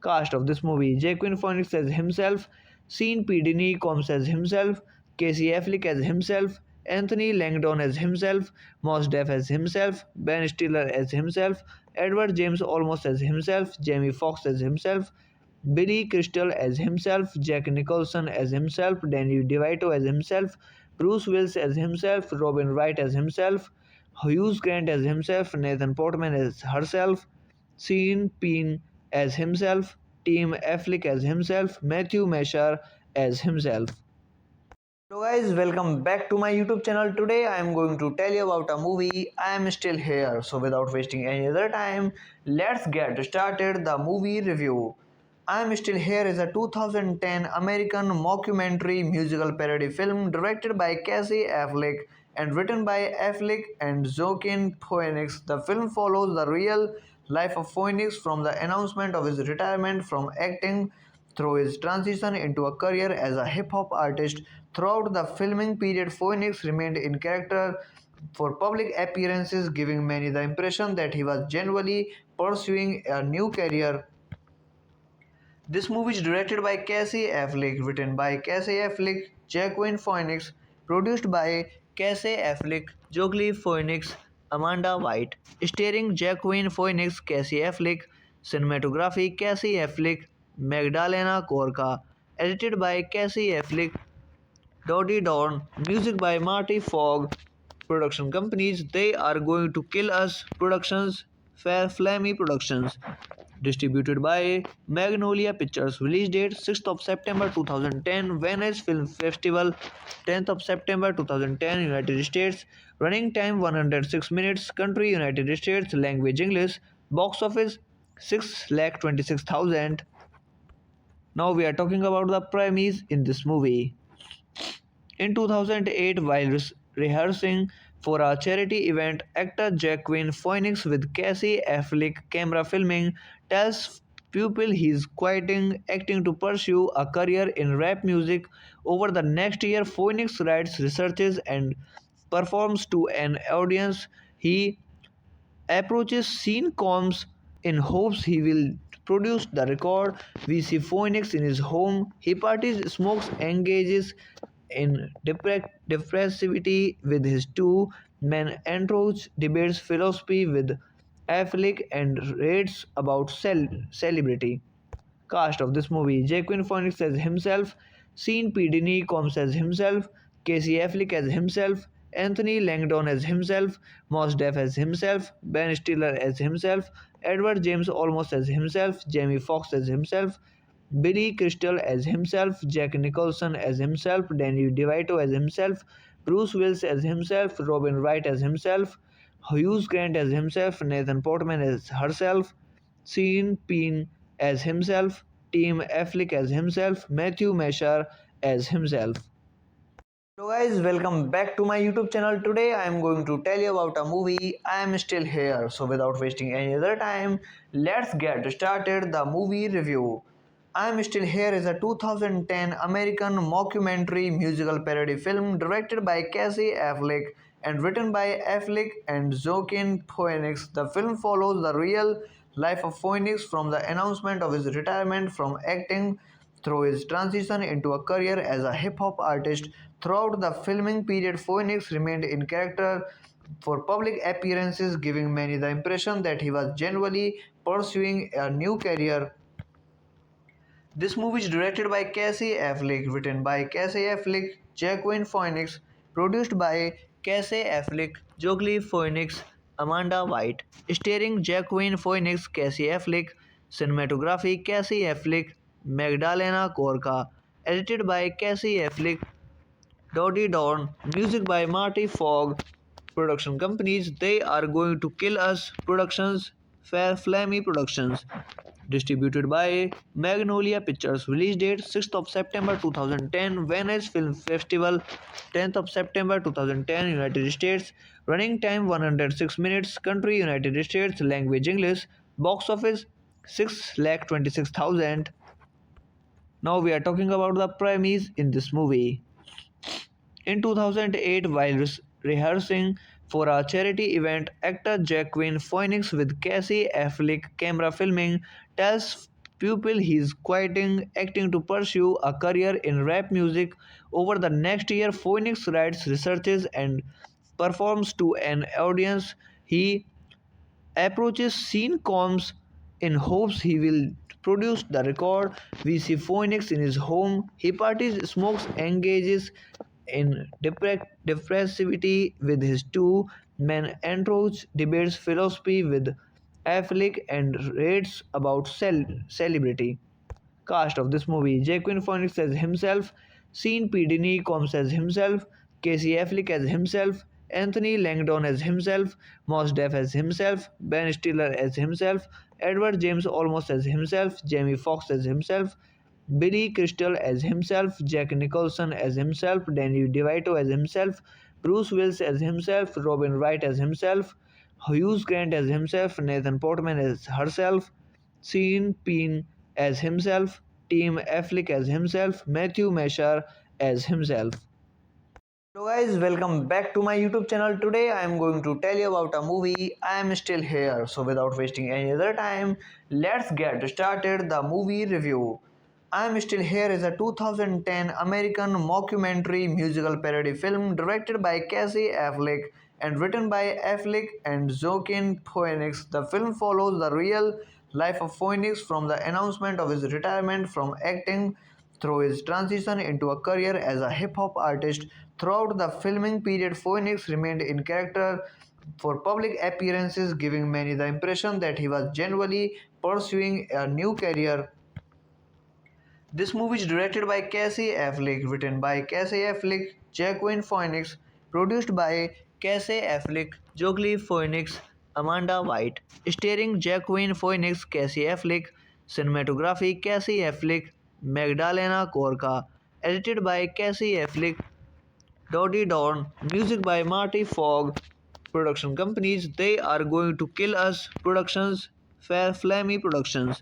Speaker 2: Cast of this movie: Joaquin Phoenix as himself, Sean P. Diddy Combs as himself, Casey Affleck as himself, Anthony Langdon as himself, Mos Def as himself, Ben Stiller as himself, Edward James Olmos as himself, Jamie Foxx as himself, Billy Crystal as himself, Jack Nicholson as himself, Danny DeVito as himself, Bruce Willis as himself, Robin Wright as himself, Hugh Grant as himself, Nathan Portman as herself, Sean Penn as himself, Tim Affleck as himself, Matthew Mesher as himself. Hello guys, welcome back to my YouTube channel. Today I am going to tell you about a movie. I am still here. So without wasting any other time, let's get started the movie review. I Am Still Here is a 2010 American mockumentary musical parody film directed by Casey Affleck and written by Affleck and Joaquin Phoenix. The film follows the real life of Phoenix from the announcement of his retirement from acting through his transition into a career as a hip hop artist. Throughout the filming period, Phoenix remained in character for public appearances, giving many the impression that he was genuinely pursuing a new career. This movie is directed by Casey Affleck, written by Casey Affleck, Joaquin Phoenix, produced by Casey Affleck, Joaquin Phoenix, Amanda White, starring Joaquin Phoenix, Casey Affleck, cinematography Casey Affleck, Magdalena Corca, edited by Casey Affleck, Dodie Dawn, music by Marty Fogg, production companies They Are Going to Kill Us Productions, Fair Flammy Productions, distributed by Magnolia Pictures, release date 6th of September 2010, Venice Film Festival 10th of September 2010, United States, running time 106 minutes, country United States, language English, box office 6,26,000. Now we are talking about the premise in this movie. In 2008, while rehearsing for a charity event, actor Joaquin Phoenix with Casey Affleck camera filming tells people he's quitting acting to pursue a career in rap music. Over the next year, Phoenix writes, researches, and performs to an audience. He approaches Sean Combs in hopes he will produce the record. We see Phoenix in his home. He parties, smokes, engages in depressivity with his two men entourage, debates philosophy with Affleck, and rates about celebrity. Cast of this movie: Joaquin Phoenix as himself, Sean P. Diddy Combs as himself, Casey Affleck as himself, Anthony Langdon as himself, Mos Def as himself, Ben Stiller as himself, Edward James Olmos as himself, Jamie Foxx as himself, Billy Crystal as himself, Jack Nicholson as himself, Danny DeVito as himself, Bruce Willis as himself, Robin Wright as himself, Hugh Grant as himself, Nathan Portman as herself, Sean Penn as himself, Tim Affleck as himself, Matthew Mesher as himself. Hello guys, welcome back to my YouTube channel. Today I am going to tell you about a movie I Am Still Here. So without wasting any other time, let's get started the movie review. I Am Still Here is a 2010 American mockumentary musical parody film directed by Casey Affleck and written by Affleck and Joaquin Phoenix. The film follows the real life of Phoenix from the announcement of his retirement from acting through his transition into a career as a hip hop artist. Throughout the filming period, Phoenix remained in character for public appearances, giving many the impression that he was genuinely pursuing a new career. This movie is directed by Casey Affleck, written by Casey Affleck, Joaquin Phoenix, produced by Casey Affleck, Joaquin Phoenix, Amanda White, starring Joaquin Phoenix, Casey Affleck, cinematography Casey Affleck, Magdalena Corca, edited by Casey Affleck, Dodie Dawn, music by Marty Fogg, production companies They Are Going to Kill Us Productions, Fair Flammy Productions, distributed by Magnolia Pictures, release date 6th of September 2010, Venice Film Festival 10th of September 2010, United States, running time 106 minutes, country United States, language English, box office 6,26,000. Now we are talking about the premise in this movie. In 2008, while rehearsing for a charity event, actor Joaquin Phoenix with Casey Affleck camera filming tells people he's quitting acting to pursue a career in rap music. Over the next year, Phoenix writes, researches, and performs to an audience. He approaches Sean Combs in hopes he will produce the record. We see Phoenix in his home. He parties, smokes, engages in depressivity with his two men entourage, debates philosophy with Affleck, and rates about celebrity. Cast of this movie: Joaquin Phoenix as himself, Sean P. Diddy Combs as himself, Casey Affleck as himself, Anthony Langdon as himself, Mos Def as himself, Ben Stiller as himself, Edward James Olmos as himself, Jamie Foxx as himself, Billy Crystal as himself, Jack Nicholson as himself, Danny DeVito as himself, Bruce Willis as himself, Robin Wright as himself, Hugh Grant as himself, Nathan Portman as herself, Sean Penn as himself, Tim Affleck as himself, Matthew Mashar as himself. Hello guys, welcome back to my YouTube channel. Today I am going to tell you about a movie I Am Still Here. So without wasting any other time, let's get started the movie review. I Am Still Here is a 2010 American mockumentary musical parody film directed by Casey Affleck and written by Affleck and Joaquin Phoenix. The film follows the real life of Phoenix from the announcement of his retirement from acting through his transition into a career as a hip hop artist. Throughout the filming period, Phoenix remained in character for public appearances, giving many the impression that he was genuinely pursuing a new career. This movie is directed by Casey Affleck, written by Casey Affleck, Joaquin Phoenix, produced by Casey Affleck, Joaquin Phoenix, Amanda White, starring Joaquin Phoenix, Casey Affleck, cinematography Casey Affleck, Magdalena Corca, edited by Casey Affleck, Dodie Dawn, music by Marty Fogg, production companies They Are Going to Kill Us Productions, Fair Flammy Productions,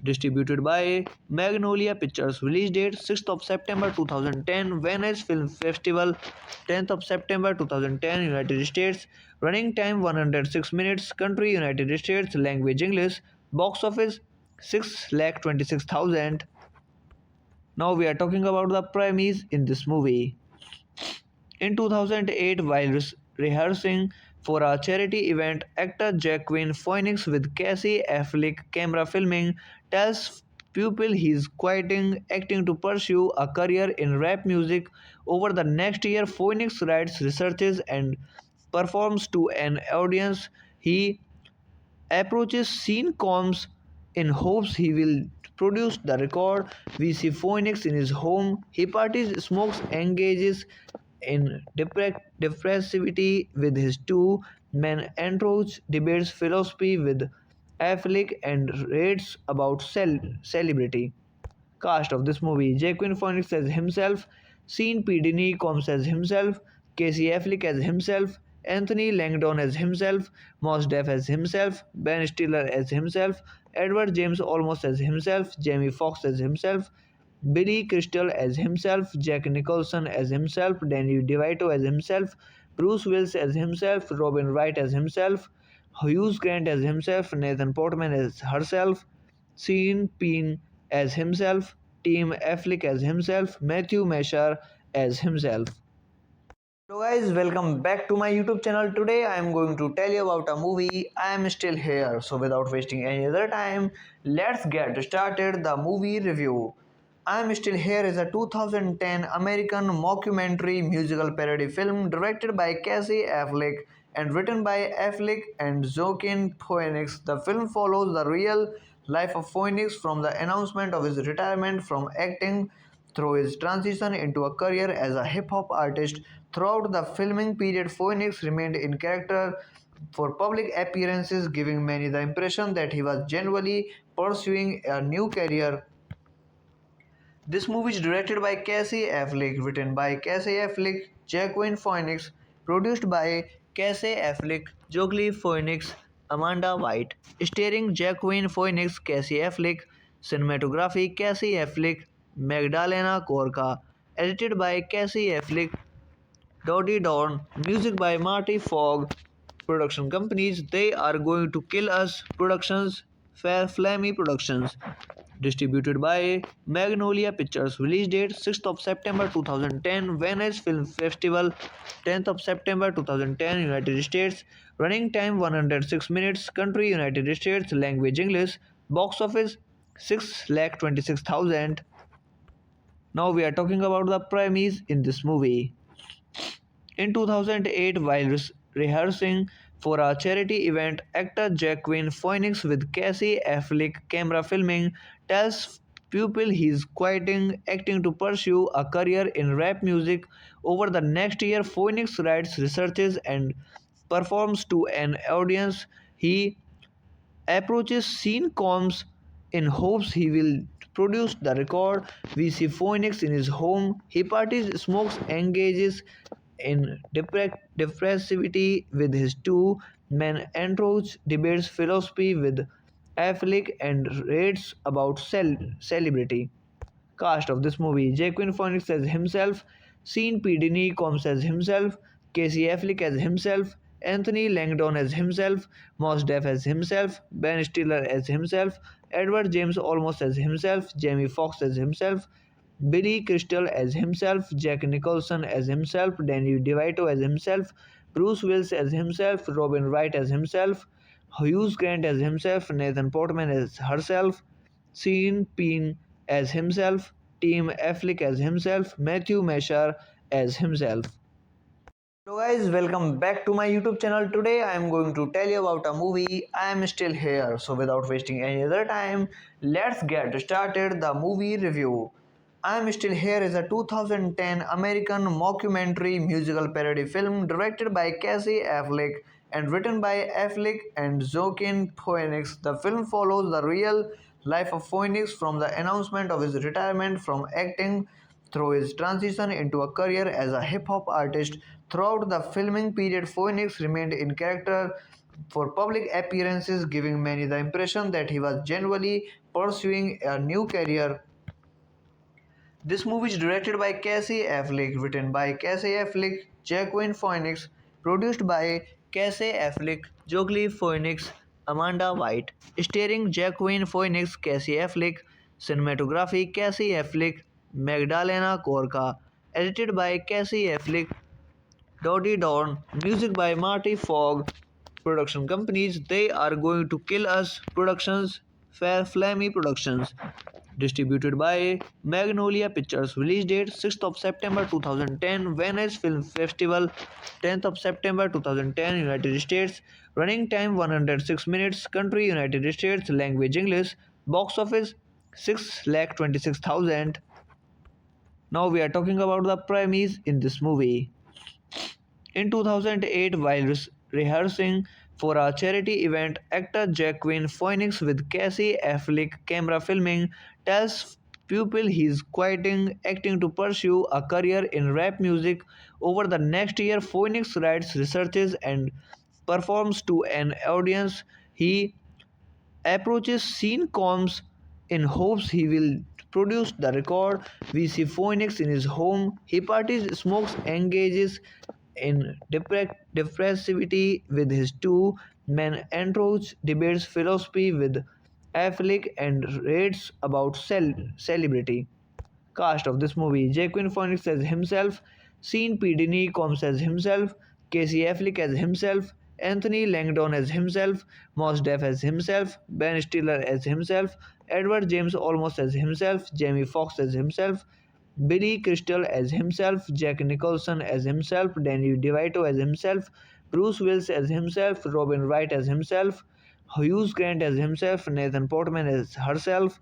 Speaker 2: distributed by Magnolia Pictures, release date 6th of September 2010, Venice Film Festival 10th of September 2010, United States, running time 106 minutes, country United States, language English, box office 6,26,000. Now we are talking about the premise in this movie. In 2008, while rehearsing for a charity event, actor Joaquin Phoenix with Casey Affleck camera filming tells people he's quitting acting to pursue a career in rap music. Over the next year, Phoenix writes, researches, and performs to an audience. He approaches Sean Combs in hopes he will produce the record. We see Phoenix in his home. He parties, smokes, engages in depressivity with his two men entourage, debates philosophy with Affleck, and rates about celebrity. Cast of this movie: Joaquin Phoenix as himself, Sean P. Diddy Combs as himself, Casey Affleck as himself, Anthony Langdon as himself, Mos Def as himself, Ben Stiller as himself, Edward James Olmos as himself, Jamie Foxx as himself, Billy Crystal as himself, Jack Nicholson as himself, Danny DeVito as himself, Bruce Willis as himself, Robin Wright as himself, Hughes Grant as himself, Nathan Portman as herself, Sean Penn as himself, Tim Affleck as himself, Matthew Mashar as himself. Hello guys, welcome back to my YouTube channel. Today I am going to tell you about a movie. I am still here. So without wasting any other time, let's get started the movie review. I am Still Here is a 2010 American mockumentary musical parody film directed by Casey Affleck and written by Affleck and Joaquin Phoenix. The film follows the real life of Phoenix from the announcement of his retirement from acting through his transition into a career as a hip hop artist. Throughout the filming period, Phoenix remained in character for public appearances, giving many the impression that he was genuinely pursuing a new career. This movie is directed by Casey Affleck, written by Casey Affleck, Joaquin Phoenix, produced by Casey Affleck, Joaquin Phoenix, Amanda White, starring Joaquin Phoenix, Casey Affleck, cinematography Casey Affleck, Magdalena Corca, edited by Casey Affleck, Dodie Dorn, music by Marty Fogg, production companies They Are Going to Kill Us Productions, Fair Flammy Productions, distributed by Magnolia Pictures, release date 6th of September 2010, Venice Film Festival 10th of September 2010, United States, running time 106 minutes, country United States, language English, box office 6,26,000. Now we are talking about the premise in this movie. In 2008, while rehearsing for a charity event, actor Joaquin Phoenix with Casey Affleck camera filming tells people he's quitting acting to pursue a career in rap music. Over the next year, Phoenix writes, researches, and performs to an audience. He approaches Sean Combs in hopes he will produce the record. We see Phoenix in his home. He parties, smokes, engages in depressivity with his two men entourage, debates philosophy with Affleck, and rates about celebrity. Cast of this movie: Joaquin Phoenix as himself, Sean P. Diddy Combs as himself, Casey Affleck as himself, Anthony Langdon as himself, Mos Def as himself, Ben Stiller as himself, Edward James Olmos as himself, Jamie Foxx as himself, Billy Crystal as himself, Jack Nicholson as himself, Danny DeVito as himself, Bruce Willis as himself, Robin Wright as himself, Hughes Grant as himself, Nathan Portman as herself, Sean Penn as himself, Tim Affleck as himself, Matthew Mashar as himself. Hello guys, welcome back to my YouTube channel. Today I am going to tell you about a movie. I am still here. So without wasting any other time, let's get started the movie review. I am Still Here is a 2010 American mockumentary musical parody film directed by Casey Affleck and written by Affleck and Joaquin Phoenix. The film follows the real life of Phoenix from the announcement of his retirement from acting through his transition into a career as a hip hop artist. Throughout the filming period, Phoenix remained in character for public appearances, giving many the impression that he was genuinely pursuing a new career. This movie is directed by Casey Affleck, written by Casey Affleck, Joaquin Phoenix, produced by Casey Affleck, Joaquin Phoenix, Amanda White, starring Joaquin Phoenix, Casey Affleck, cinematography Casey Affleck, Magdalena Corca, edited by Casey Affleck, Dodie Dorn, music by Marty Fogg, production companies They Are Going to Kill Us Productions, Fair Flammy Productions, distributed by Magnolia Pictures, release date 6th of September 2010, Venice Film Festival 10th of September 2010, United States, running time 106 minutes, country United States, language English, box office 6,26,000. Now we are talking about the premise in this movie. In 2008, while rehearsing for a charity event, actor Joaquin Phoenix with Casey Affleck camera filming tells pupil he is quitting acting to pursue a career in rap music. Over the next year, Phoenix writes, researches, and performs to an audience. He approaches scene comms in hopes he will produce the record. We see Phoenix in his home. He parties, smokes, engages in depressivity with his two men entourage, debates philosophy with Affleck, and rates about celebrity. Cast of this movie: Joaquin Phoenix as himself, Sean P. Diddy Combs as himself, Casey Affleck as himself, Anthony Langdon as himself, Mos Def as himself, Ben Stiller as himself, Edward James Olmos as himself, Jamie Foxx as himself, Billy Crystal as himself, Jack Nicholson as himself, Danny DeVito as himself, Bruce Willis as himself, Robin Wright as himself, Hugh Grant as himself, Nathan Portman as herself,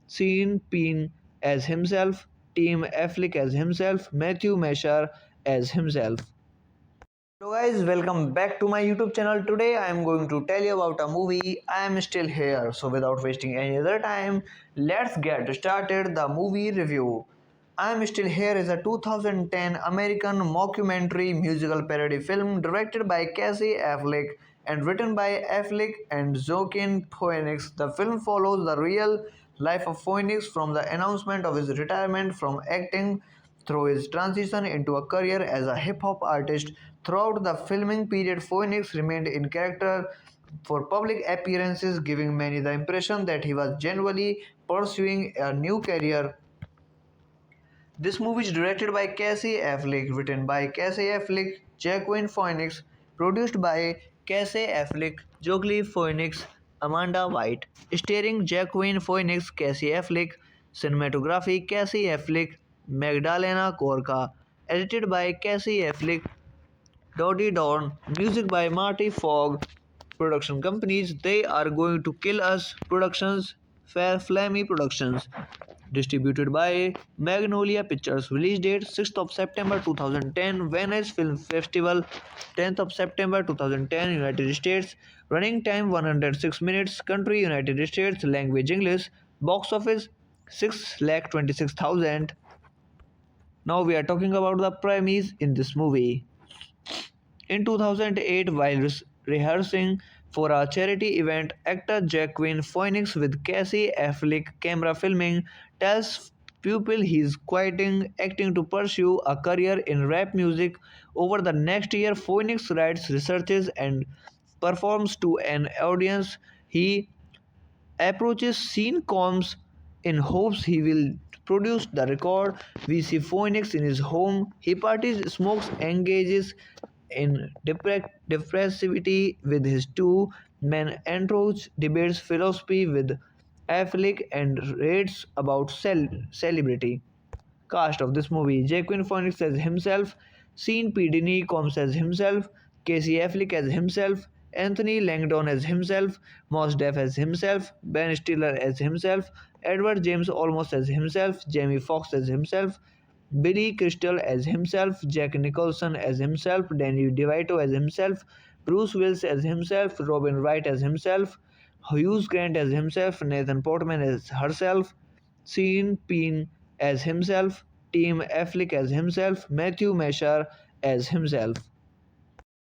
Speaker 2: Sean Penn as himself, Tim Affleck as himself, Matthew Mashar as himself. Hello guys, welcome back to my YouTube channel. Today I am going to tell you about a movie, I Am Still Here. So without wasting any other time, let's get started the movie review. I Am Still Here is a 2010 American mockumentary musical parody film directed by Casey Affleck and written by Affleck and Joaquin Phoenix. The film follows the real life of Phoenix from the announcement of his retirement from acting through his transition into a career as a hip hop artist. Throughout the filming period, Phoenix remained in character for public appearances, giving many the impression that he was genuinely pursuing a new career. This movie is directed by Casey Affleck, written by Casey Affleck, Joaquin Phoenix, produced by Casey Affleck, Joaquin Phoenix, Amanda White, starring Joaquin Phoenix, Casey Affleck, cinematography Casey Affleck, Magdalena Corca, edited by Casey Affleck, Dodie Dawn, music by Marty Fogg, production companies They Are Going to Kill Us Productions, Fair Flammy Productions, distributed by Magnolia Pictures, release date 6th of September 2010, Venice Film Festival 10th of September 2010, United States, running time 106 minutes, country United States, language English, box office 6,26,000. Now we are talking about the premise in this movie. In 2008, while rehearsing for a charity event, actor Joaquin Phoenix with Casey Affleck camera filming tells pupil he is quitting acting to pursue a career in rap music. Over the next year, Phoenix writes, researches, and performs to an audience. He approaches scene comms in hopes he will produce the record. We see Phoenix in his home. He parties, smokes, engages in depressivity with his two men entourage, debates philosophy with Affleck, and rates about celebrity. Cast of this movie: Joaquin Phoenix as himself, Sean P. Diddy Combs as himself, Casey Affleck as himself, Anthony Langdon as himself, Mos Def as himself, Ben Stiller as himself, Edward James Olmos as himself, Jamie Foxx as himself, Billy Crystal as himself, Jack Nicholson as himself, Danny DeVito as himself, Bruce Willis as himself, Robin Wright as himself, Hugh Grant as himself, Nathan Portman as herself, Sean Penn as himself, Tim Affleck as himself, Matthew Mashar as himself.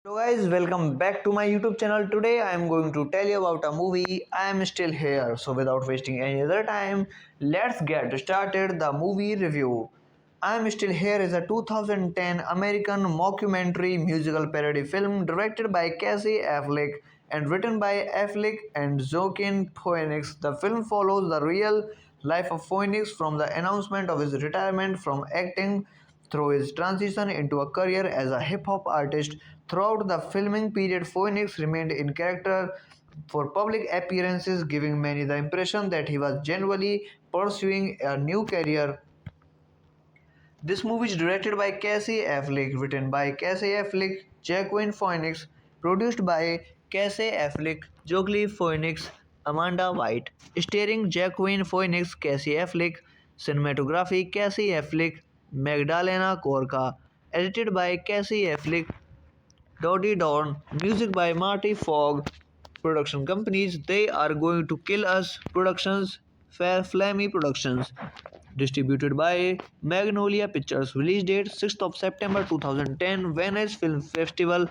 Speaker 2: Hello guys, welcome back to my YouTube channel. Today I am going to tell you about a movie, I Am Still Here. So without wasting any other time, let's get started the movie review. I Am Still Here is a 2010 American mockumentary musical parody film directed by Casey Affleck and written by Affleck and Joaquin Phoenix. The film follows the real life of Phoenix from the announcement of his retirement from acting through his transition into a career as a hip hop artist. Throughout the filming period, Phoenix remained in character for public appearances, giving many the impression that he was genuinely pursuing a new career. This movie is directed by Casey Affleck, written by Casey Affleck, Joaquin Phoenix, produced by Casey Affleck, Joaquin Phoenix, Amanda White, starring Joaquin Phoenix, Casey Affleck, cinematography Casey Affleck, Magdalena Corca, edited by Casey Affleck, Dodie Dawn, music by Marty Fogg, production companies They Are Going to Kill Us Productions, Fair Flammy Productions, Distributed by Magnolia Pictures. Release date 6th of September 2010. Venice Film Festival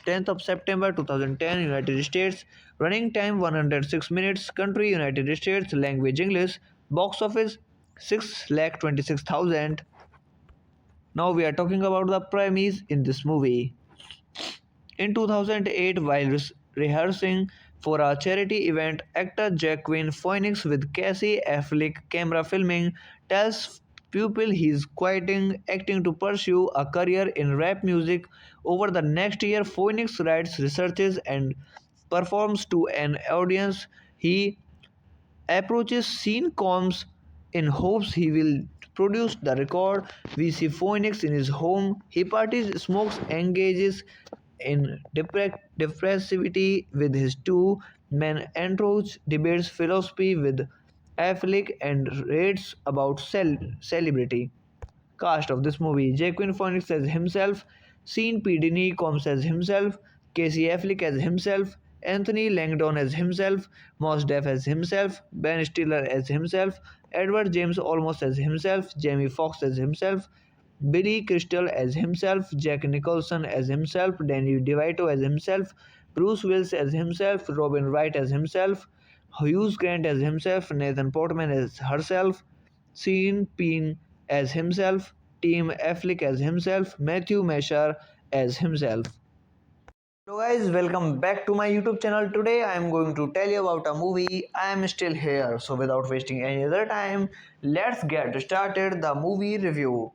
Speaker 2: 10th of September 2010. United States. Running time 106 minutes. Country United States. Language English. Box office 6,26,000. Now we are talking about the premise in this movie. In 2008, while rehearsing for a charity event, actor Joaquin Phoenix with Casey Affleck camera filming tells people he's quitting acting to pursue a career in rap music. Over the next year, Phoenix writes, researches, and performs to an audience. He approaches Sean Combs in hopes he will produce the record. We see Phoenix in his home. He parties, smokes, engages in depressivity with his two men entourage, debates philosophy with Affleck, and rates about celebrity. Cast of this movie: Joaquin Phoenix as himself, Sean P. Diddy Combs as himself, Casey Affleck as himself, Anthony Langdon as himself, Mos Def as himself, Ben Stiller as himself, Edward James Olmos as himself, Jamie Foxx as himself, Billy Crystal as himself, Jack Nicholson as himself, Danny DeVito as himself, Bruce Willis as himself, Robin Wright as himself, Hugh Grant as himself, Nathan Portman as herself, Sean Penn as himself, Tim Affleck as himself, Matthew Mesher as himself. Hello guys, welcome back to my YouTube channel. Today I am going to tell you about a movie. I am still here. So without wasting any other time, let's get started the movie review.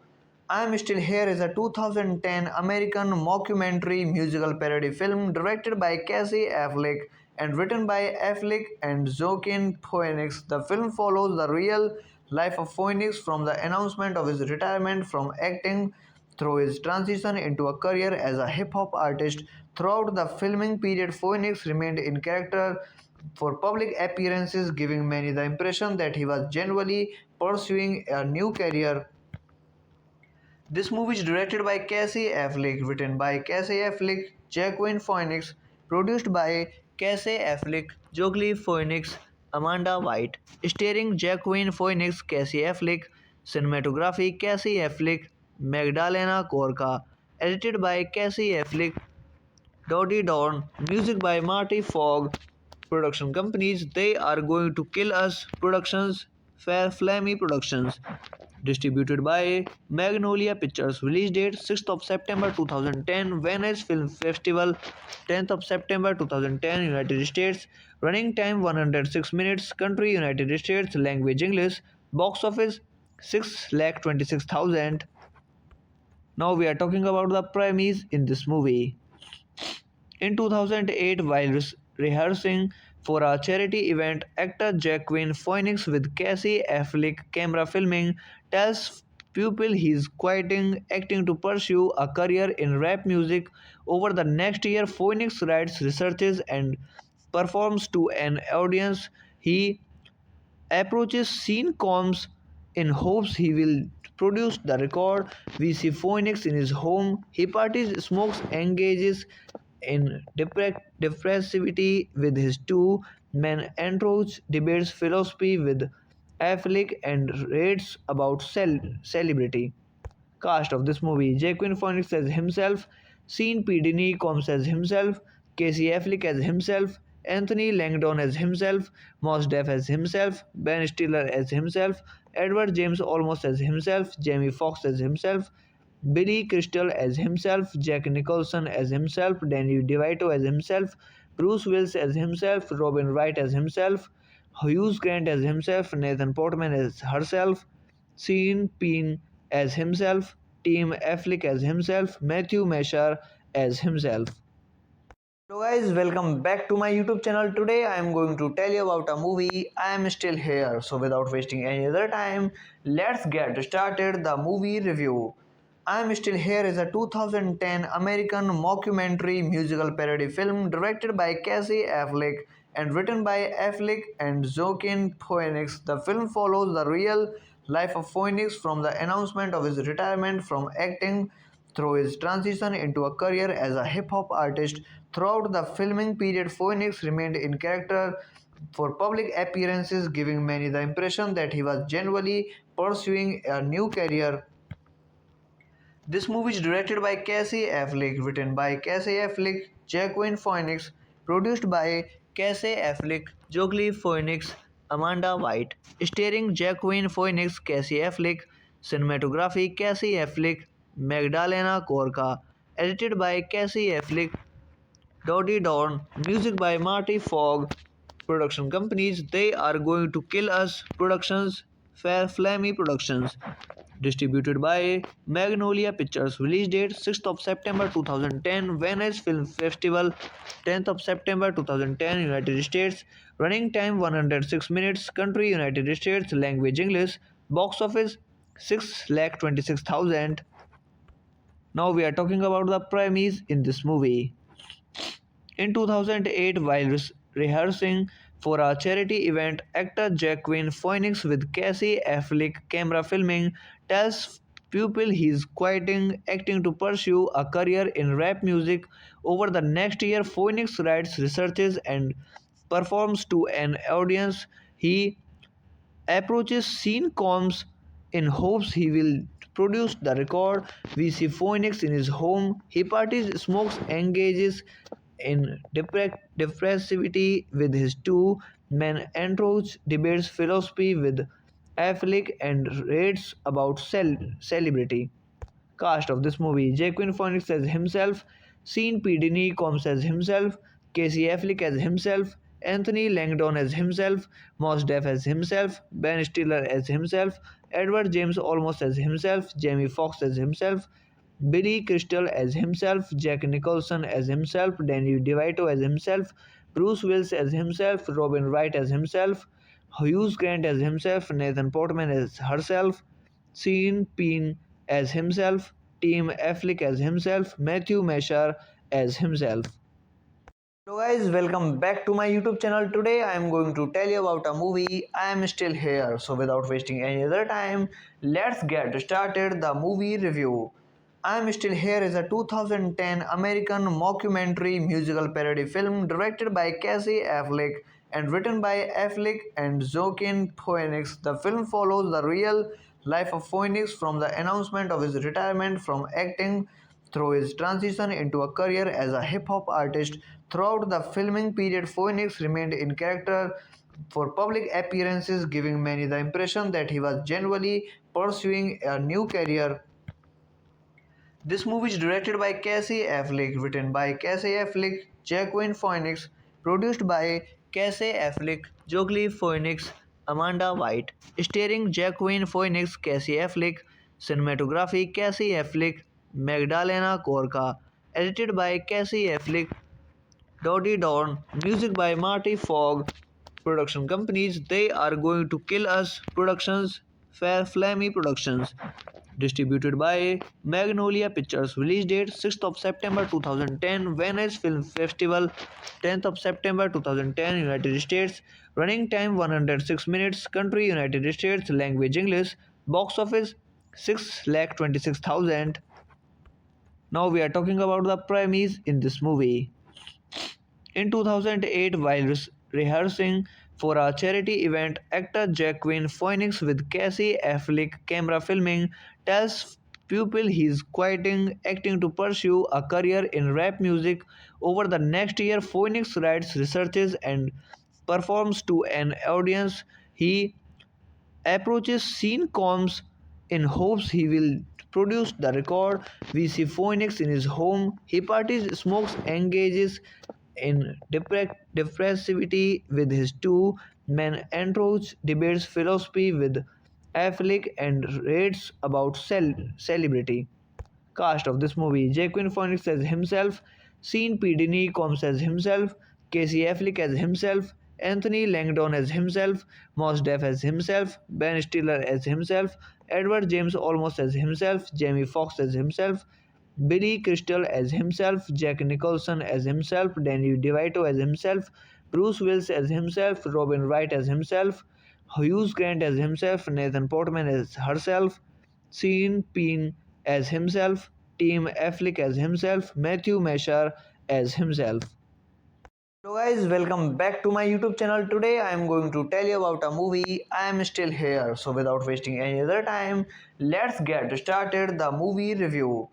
Speaker 2: I am Still Here is a 2010 American mockumentary musical parody film directed by Casey Affleck and written by Affleck and Joaquin Phoenix. The film follows the real life of Phoenix from the announcement of his retirement from acting through his transition into a career as a hip hop artist. Throughout the filming period, Phoenix remained in character for public appearances, giving many the impression that he was genuinely pursuing a new career. This movie is directed by Casey Affleck, written by Casey Affleck, Joaquin Phoenix, produced by Casey Affleck, Joaquin Phoenix, Amanda White, starring Joaquin Phoenix, Casey Affleck, cinematography Casey Affleck, Magdalena Corca, edited by Casey Affleck, Dodie Dorn, music by Marty Fogg, production companies They Are Going to Kill Us Productions, Fair Flammy Productions, distributed by Magnolia Pictures. Release date 6th of September 2010. Venice Film Festival 10th of September 2010. United States. Running time 106 minutes. Country United States. Language English. Box office 6,26,000. Now we are talking about the premise in this movie. In 2008, while rehearsing for a charity event, actor Joaquin Phoenix with Casey Affleck camera filming tells people he's quitting acting to pursue a career in rap music. Over the next year, Phoenix writes, researches, and performs to an audience. He approaches Sean Combs in hopes he will produce the record. We see Phoenix in his home. He parties, smokes, engages in depressivity with his two men entourage, debates philosophy with Affleck, and rates about celebrity. Cast of this movie: Joaquin Phoenix as himself, Sean P. Diddy Combs as himself, Casey Affleck as himself, Anthony Langdon as himself, Mos Def as himself, Ben Stiller as himself, Edward James Olmos as himself, Jamie Foxx as himself, Billy Crystal as himself, Jack Nicholson as himself, Danny DeVito as himself, Bruce Willis as himself, Robin Wright as himself, Hugh Grant as himself, Nathan Portman as herself, Sean Penn as himself, Tim Affleck as himself, Matthew Mesher as himself. Hello guys, welcome back to my YouTube channel. Today I am going to tell you about a movie. I am still here. So without wasting any other time, let's get started the movie review. I am Still Here is a 2010 American mockumentary musical parody film directed by Casey Affleck and written by Affleck and Joaquin Phoenix. The film follows the real life of Phoenix from the announcement of his retirement from acting through his transition into a career as a hip hop artist. Throughout the filming period, Phoenix remained in character for public appearances, giving many the impression that he was genuinely pursuing a new career. This movie is directed by Casey Affleck, written by Casey Affleck, Joaquin Phoenix, produced by Casey Affleck, Joaquin Phoenix, Amanda White, starring Joaquin Phoenix, Casey Affleck, cinematography Casey Affleck, Magdalena Corca, edited by Casey Affleck, Dodie Dawn, music by Marty Fogg, production companies They Are Going to Kill Us Productions, Fair Flammy Productions, distributed by Magnolia Pictures, release date 6th of September 2010, Venice Film Festival 10th of September 2010, United States, running time 106 minutes, country United States, language English, box office 6,26,000. Now we are talking about the premise in this movie. In 2008, while rehearsing for a charity event, actor Joaquin Phoenix with Casey Affleck camera filming tells people he's quitting acting to pursue a career in rap music. Over the next year, Phoenix writes, researches, and performs to an audience. He approaches scene comms in hopes he will produce the record. We see Phoenix in his home. He parties, smokes, engages in depressivity with his two men entourage, debates philosophy with Affleck, and rates about celebrity. Cast of this movie: Joaquin Phoenix as himself, Sean P. Diddy Combs as himself, Casey Affleck as himself, Anthony Langdon as himself, Mos Def as himself, Ben Stiller as himself, Edward James Olmos as himself, Jamie Foxx as himself, Billy Crystal as himself, Jack Nicholson as himself, Danny DeVito as himself, Bruce Willis as himself, Robin Wright as himself, Hugh Grant as himself, Nathan Portman as herself, Sean Penn as himself, Tim Affleck as himself, Matthew Mashar as himself. Hello guys, welcome back to my YouTube channel. Today I am going to tell you about a movie, I Am Still Here. So without wasting any other time, let's get started the movie review. I Am Still Here is a 2010 American mockumentary musical parody film directed by Casey Affleck and written by Affleck and Joaquin Phoenix. The film follows the real life of Phoenix from the announcement of his retirement from acting through his transition into a career as a hip hop artist. Throughout the filming period, Phoenix remained in character for public appearances, giving many the impression that he was genuinely pursuing a new career. This movie is directed by Casey Affleck, written by Casey Affleck, Joaquin Phoenix, produced by Casey Affleck, Joaquin Phoenix, Amanda White, starring Joaquin Phoenix, Casey Affleck, cinematography Casey Affleck, Magdalena Corca, edited by Casey Affleck, Dodie Dawn, music by Marty Fogg, production companies They Are Going to Kill Us Productions, Fair Flammy Productions, distributed by Magnolia Pictures, release date 6th of September 2010, Venice Film Festival 10th of September 2010, United States, running time 106 minutes, country United States, language English, box office 6,26,000. Now we are talking about the premise in this movie. In 2008, while rehearsing for a charity event, actor Joaquin Phoenix with Casey Affleck camera filming tells people he's quitting acting to pursue a career in rap music. Over the next year, Phoenix writes, researches, and performs to an audience. He approaches scene comms in hopes he will produce the record. We see Phoenix in his home. He parties, smokes, engages in depressivity with his two men entourage, debates philosophy with Affleck, and rates about celebrity. Cast of this movie: Joaquin Phoenix as himself, Sean P. Diddy Combs as himself, Casey Affleck as himself, Anthony Langdon as himself, Mos Def as himself, Ben Stiller as himself, Edward James Olmos as himself, Jamie Foxx as himself, Billy Crystal as himself, Jack Nicholson as himself, Danny DeVito as himself, Bruce Willis as himself, Robin Wright as himself, Hugh Grant as himself, Nathan Portman as herself, Sean Penn as himself, Tim Affleck as himself, Matthew Mashar as himself. Hello guys, welcome back to my YouTube channel. Today I am going to tell you about a movie. I am still here. So without wasting any other time, let's get started the movie review.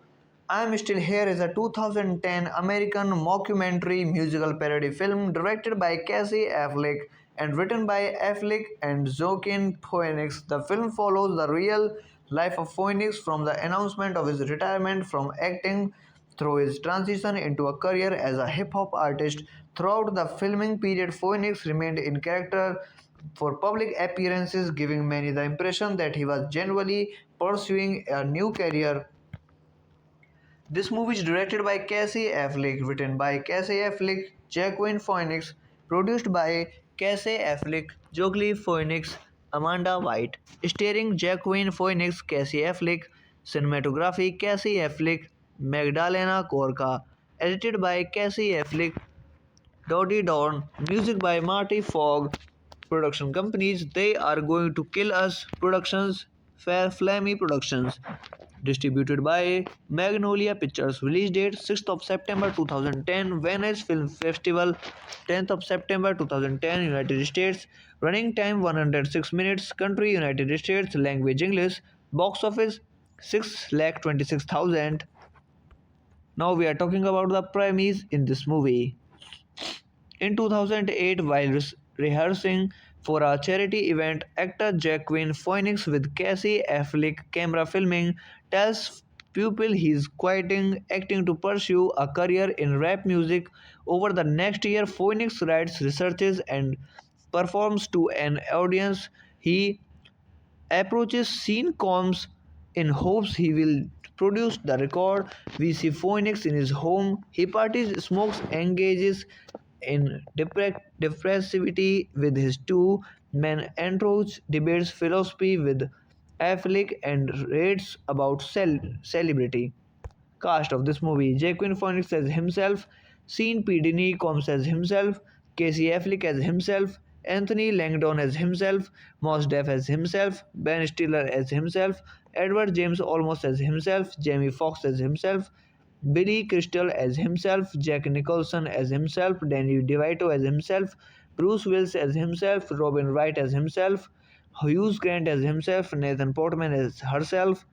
Speaker 2: I am Still Here is a 2010 American mockumentary musical parody film directed by Casey Affleck and written by Affleck and Joaquin Phoenix. The film follows the real life of Phoenix from the announcement of his retirement from acting through his transition into a career as a hip hop artist. Throughout the filming period, Phoenix remained in character for public appearances, giving many the impression that he was genuinely pursuing a new career. This movie is directed by Casey Affleck, written by Casey Affleck, Jacqueline Phoenix, produced by Casey Affleck, Joaquin Phoenix, Amanda White, starring Jacqueline Phoenix, Casey Affleck, cinematography Casey Affleck, Magdalena Corca, edited by Casey Affleck, Dodie Dawn, music by Marty Fogg, production companies They Are Going to Kill Us Productions, Fair Flammy Productions, distributed by Magnolia Pictures, release date 6th of September 2010, Venice Film Festival 10th of September 2010, United States, running time 106 minutes, country United States, language English, box office 6,26,000. Now we are talking about the premise in this movie. In 2008, while rehearsing for a charity event, actor Jacqueline Phoenix with Casey Affleck camera filming tells people he's quitting acting to pursue a career in rap music. Over the next year, Phoenix writes, researches, and performs to an audience. He approaches Sean Combs in hopes he will produce the record. We see Phoenix in his home. He parties, smokes, engages in depressivity with his two men entourage, debates philosophy with Affleck, and rates about celebrity. Cast of this movie: Joaquin Phoenix as himself, Sean P. Diddy Combs as himself, Casey Affleck as himself, Anthony Langdon as himself, Mos Def as himself, Ben Stiller as himself, Edward James Olmos as himself, Jamie Foxx as himself, Billy Crystal as himself, Jack Nicholson as himself, Danny DeVito as himself, Bruce Willis as himself, Robin Wright as himself, Hugh Grant as himself, Nathan Portman as herself,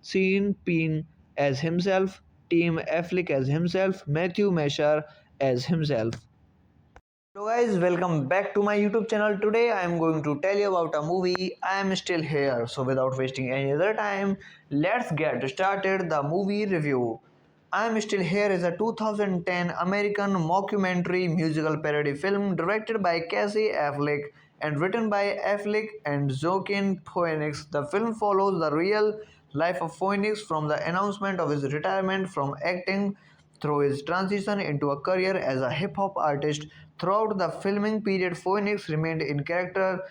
Speaker 2: Sean Penn as himself, Tim Affleck as himself, Matthew Mashar as himself. Hello guys, welcome back to my YouTube channel. Today I am going to tell you about a movie. I am still here. So without wasting any other time, let's get started the movie review. I am Still Here is a 2010 American mockumentary musical parody film directed by Casey Affleck and written by Affleck and Joaquin Phoenix. The film follows the real life of Phoenix from the announcement of his retirement from acting through his transition into a career as a hip hop artist. Throughout the filming period, Phoenix remained in character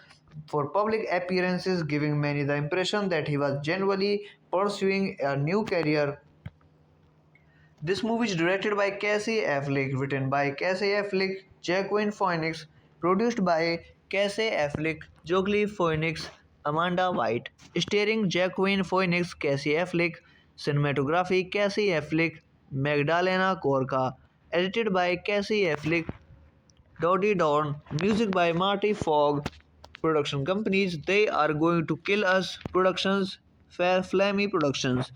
Speaker 2: for public appearances, giving many the impression that he was genuinely pursuing a new career. This movie is directed by Casey Affleck, written by Casey Affleck, Jacqueline Phoenix, produced by Casey Affleck, Joaquin Phoenix, Amanda White, starring Jacqueline Phoenix, Casey Affleck, cinematography Casey Affleck, Magdalena Corca, edited by Casey Affleck, Dodie Dawn, music by Marty Fogg, production companies They Are Going to Kill Us Productions, Fair Flammy Productions,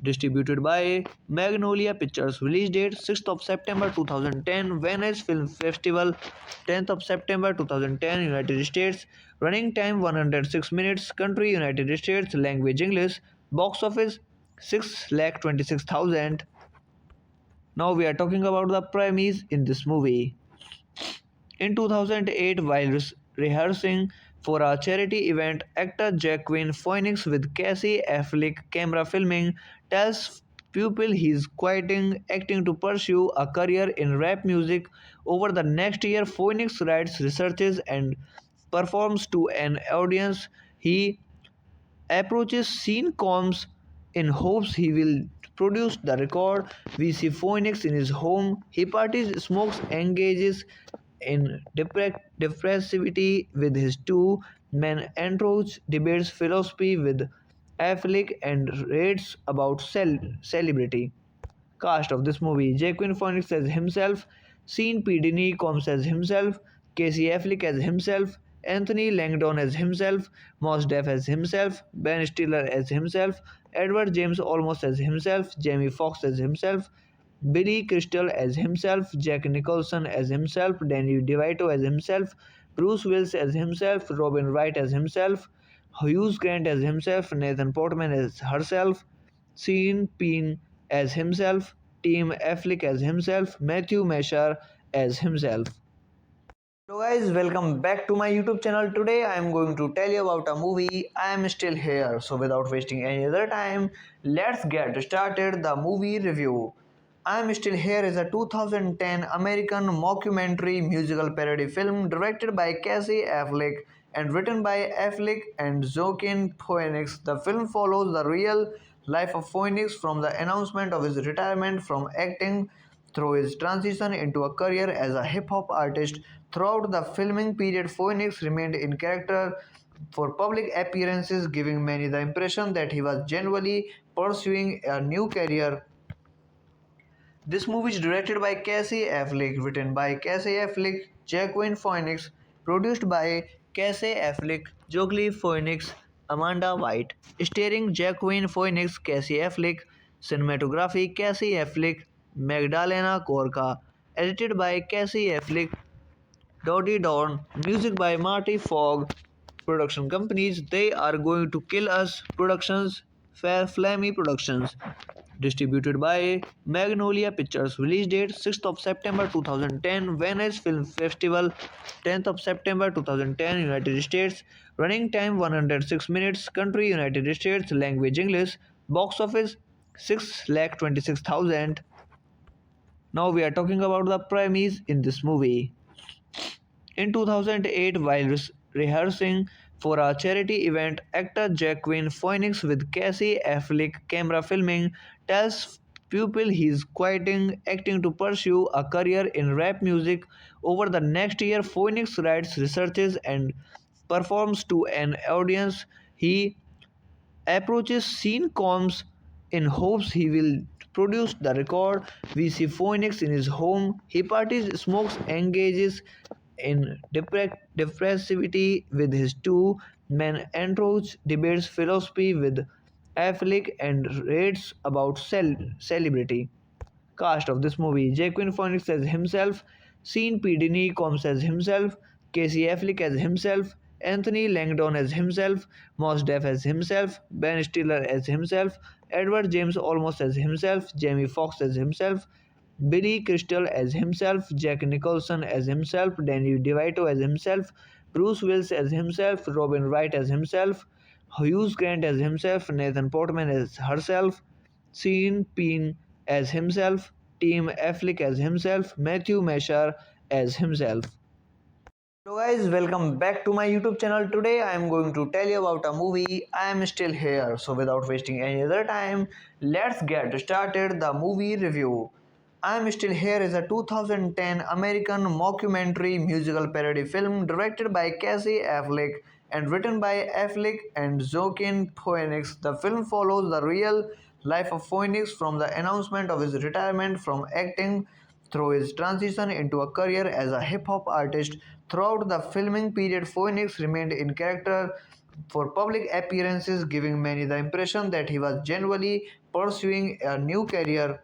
Speaker 2: distributed by Magnolia Pictures, release date 6th of September 2010, Venice Film Festival 10th of September 2010, United States, running time 106 minutes, country United States, language English, box office 6,26,000. Now we are talking about the premise in this movie. In 2008, while rehearsing for a charity event, actor Jacqueline Phoenix with Casey Affleck camera filming tells people he's quitting acting to pursue a career in rap music. Over the next year, Phoenix writes, researches, and performs to an audience. He approaches Sean Combs in hopes he will produce the record. We see Phoenix in his home. He parties, smokes, engages in depressivity with his two men entourage, debates philosophy with Affleck, and rates about celebrity. Cast of this movie: Joaquin Phoenix as himself, Sean P. Diddy Combs as himself, Casey Affleck as himself, Anthony Langdon as himself, Mos Def as himself, Ben Stiller as himself, Edward James Olmos as himself, Jamie Foxx as himself, Billy Crystal as himself, Jack Nicholson as himself, Danny DeVito as himself, Bruce Willis as himself, Robin Wright as himself, Hughes Grant as himself, Nathan Portman as herself, Sean Penn as himself, Tim Affleck as himself, Matthew Mashar as himself. Hello guys, welcome back to my YouTube channel. Today I am going to tell you about a movie. I am still here. So without wasting any other time, let's get started the movie review. I am Still Here is a 2010 American mockumentary musical parody film directed by Casey Affleck and written by Affleck and Joaquin Phoenix. The film follows the real life of Phoenix from the announcement of his retirement from acting through his transition into a career as a hip hop artist. Throughout the filming period, Phoenix remained in character for public appearances, giving many the impression that he was genuinely pursuing a new career. This movie is directed by Casey Affleck, written by Casey Affleck, Joaquin Phoenix, produced by Casey Affleck, Joaquin Phoenix, Amanda White, starring Joaquin Phoenix, Casey Affleck, cinematography Casey Affleck, Magdalena Corca, edited by Casey Affleck, Dodie Dawn, music by Marty Fogg, production companies They Are Going to Kill Us Productions, Fair Flammy Productions, distributed by Magnolia Pictures, release date 6th of September 2010, Venice Film Festival 10th of September 2010, United States, running time 106 minutes, country United States, language English, box office 6,26,000. Now we are talking about the premise in this movie. In 2008, while rehearsing for a charity event, actor Joaquin Phoenix with Casey Affleck camera filming tells people he's quitting acting to pursue a career in rap music. Over the next year, Phoenix writes, researches, and performs to an audience. He approaches Sean Combs in hopes he will produce the record. We see Phoenix in his home. He parties, smokes, engages in depressivity with his two men entourage, debates philosophy with Affleck, and rates about celebrity. Cast of this movie: Joaquin Phoenix as himself, Sean P. Diddy Combs as himself, Casey Affleck as himself, Anthony Langdon as himself, Mos Def as himself, Ben Stiller as himself, Edward James Olmos as himself, Jamie Foxx as himself, Billy Crystal as himself, Jack Nicholson as himself, Danny DeVito as himself, Bruce Willis as himself, Robin Wright as himself, Hughes Grant as himself, Nathan Portman as herself, Sean Penn as himself, Tim Affleck as himself, Matthew Mashar as himself. Hello guys, welcome back to my YouTube channel. Today I am going to tell you about a movie. I am still here. So without wasting any other time, let's get started the movie review. I am Still Here is a 2010 American mockumentary musical parody film directed by Casey Affleck and written by Affleck and Joaquin Phoenix. The film follows the real life of Phoenix from the announcement of his retirement from acting through his transition into a career as a hip hop artist. Throughout the filming period, Phoenix remained in character for public appearances, giving many the impression that he was genuinely pursuing a new career.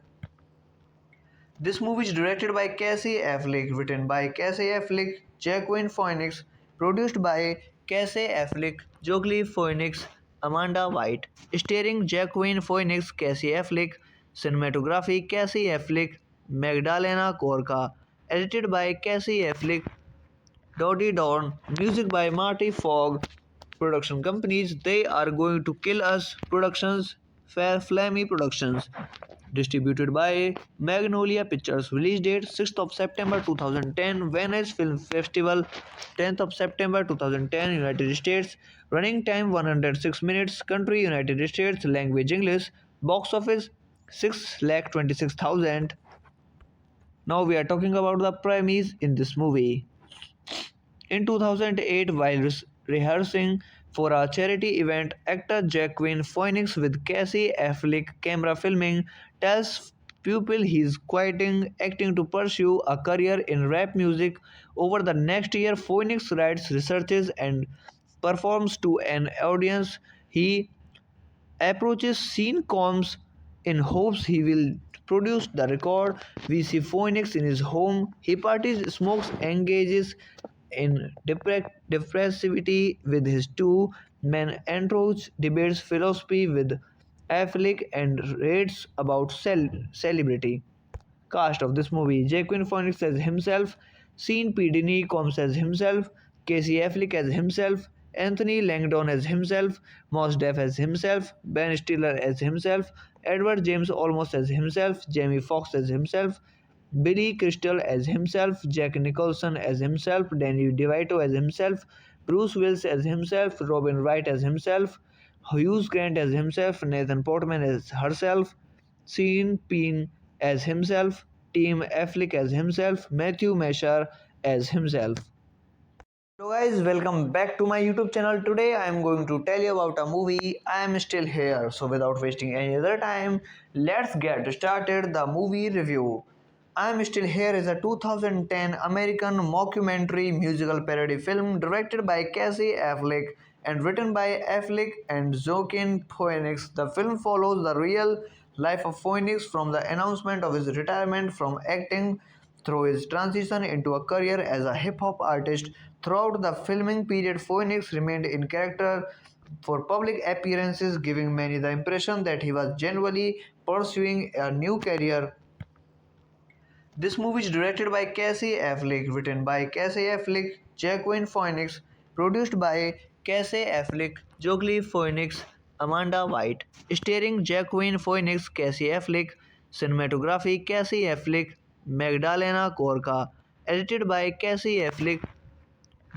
Speaker 2: This movie is directed by Casey Affleck, written by Casey Affleck, Joaquin Phoenix, produced by Casey Affleck, Joaquin Phoenix, Amanda White, starring Joaquin Phoenix, Casey Affleck, cinematography Casey Affleck, Magdalena Corca, edited by Casey Affleck, Dodie Dawn, music by Marty Fogg, production companies They Are Going to Kill Us Productions, Fair Flammy Productions, distributed by Magnolia Pictures, release date 6th of September 2010, Venice Film Festival 10th of September 2010, United States, running time 106 minutes, country United States, language English, box office 6,26,000. Now we are talking about the premise in this movie. In 2008, while rehearsing for a charity event, actor Joaquin Phoenix with Casey Affleck camera filming tells pupil he's quitting acting to pursue a career in rap music. Over the next year, Phoenix writes, researches, and performs to an audience. He approaches Sean Combs in hopes he will produce the record. We see Phoenix in his home. He parties, smokes, engages in depressivity with his two men entourage, debates philosophy with Affleck, and rates about celebrity. Cast of this movie: Joaquin Phoenix as himself, Sean P. Diddy Combs as himself, Casey Affleck as himself, Anthony Langdon as himself, Mos Def as himself, Ben Stiller as himself, Edward James Olmos as himself, Jamie Foxx as himself, Billy Crystal as himself, Jack Nicholson as himself, Danny DeVito as himself, Bruce Willis as himself, Robin Wright as himself, Hughes Grant as himself, Nathan Portman as herself, Sean Penn as himself, Tim Affleck as himself, Matthew Mashar as himself. Hello guys, welcome back to my YouTube channel. Today I am going to tell you about a movie. I am still here. So without wasting any other time, let's get started the movie review. I am Still Here is a 2010 American mockumentary musical parody film directed by Casey Affleck and written by Affleck and Joaquin Phoenix. The film follows the real life of Phoenix from the announcement of his retirement from acting through his transition into a career as a hip hop artist. Throughout the filming period, Phoenix remained in character for public appearances, giving many the impression that he was genuinely pursuing a new career. This movie is directed by Casey Affleck, written by Casey Affleck, Joaquin Phoenix, produced by Casey Affleck, Joaquin Phoenix, Amanda White, starring Joaquin Phoenix, Casey Affleck, cinematography Casey Affleck, Magdalena Corca, edited by Casey Affleck,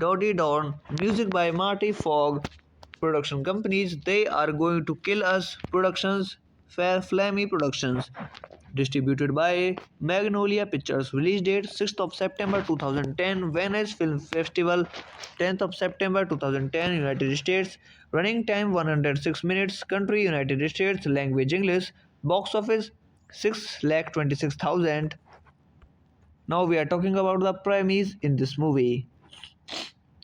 Speaker 2: Dodie Dawn, music by Marty Fogg, production companies They Are Going to Kill Us Productions, Fair Flammy Productions, distributed by Magnolia Pictures, release date 6th of September 2010, Venice Film Festival 10th of September 2010, United States, running time 106 minutes, country United States, language English, box office 6,26,000. Now we are talking about the premise in this movie.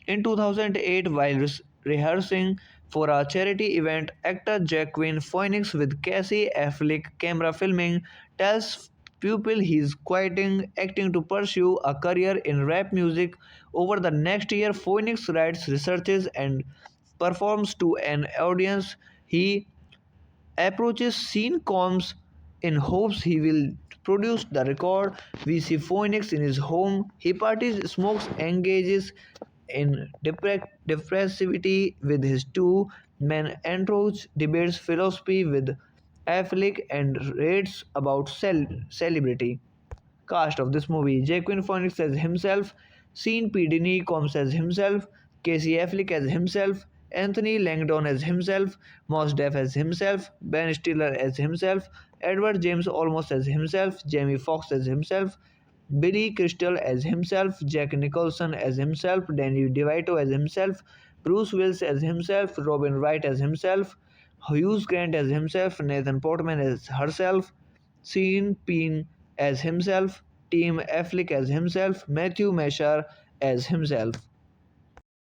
Speaker 2: In 2008, while rehearsing for a charity event, actor Joaquin Phoenix with Casey Affleck camera filming tells people he's quitting acting to pursue a career in rap music. Over the next year, Phoenix writes, researches, and performs to an audience. He approaches Sean Combs in hopes he will produce the record. We see Phoenix in his home. He parties, smokes, engages in depressivity with his two men entourage, debates philosophy with Affleck, and rates about celebrity. Cast of this movie: Joaquin Phoenix as himself, Sean P. Diddy Combs as himself, Casey Affleck as himself, Anthony Langdon as himself, Mos Def as himself, Ben Stiller as himself, Edward James Olmos as himself, Jamie Foxx as himself, Billy Crystal as himself, Jack Nicholson as himself, Danny DeVito as himself, Bruce Willis as himself, Robin Wright as himself, Hughes Grant as himself, Nathan Portman as herself, Sean Penn as himself, Tim Affleck as himself, Matthew Mashar as himself.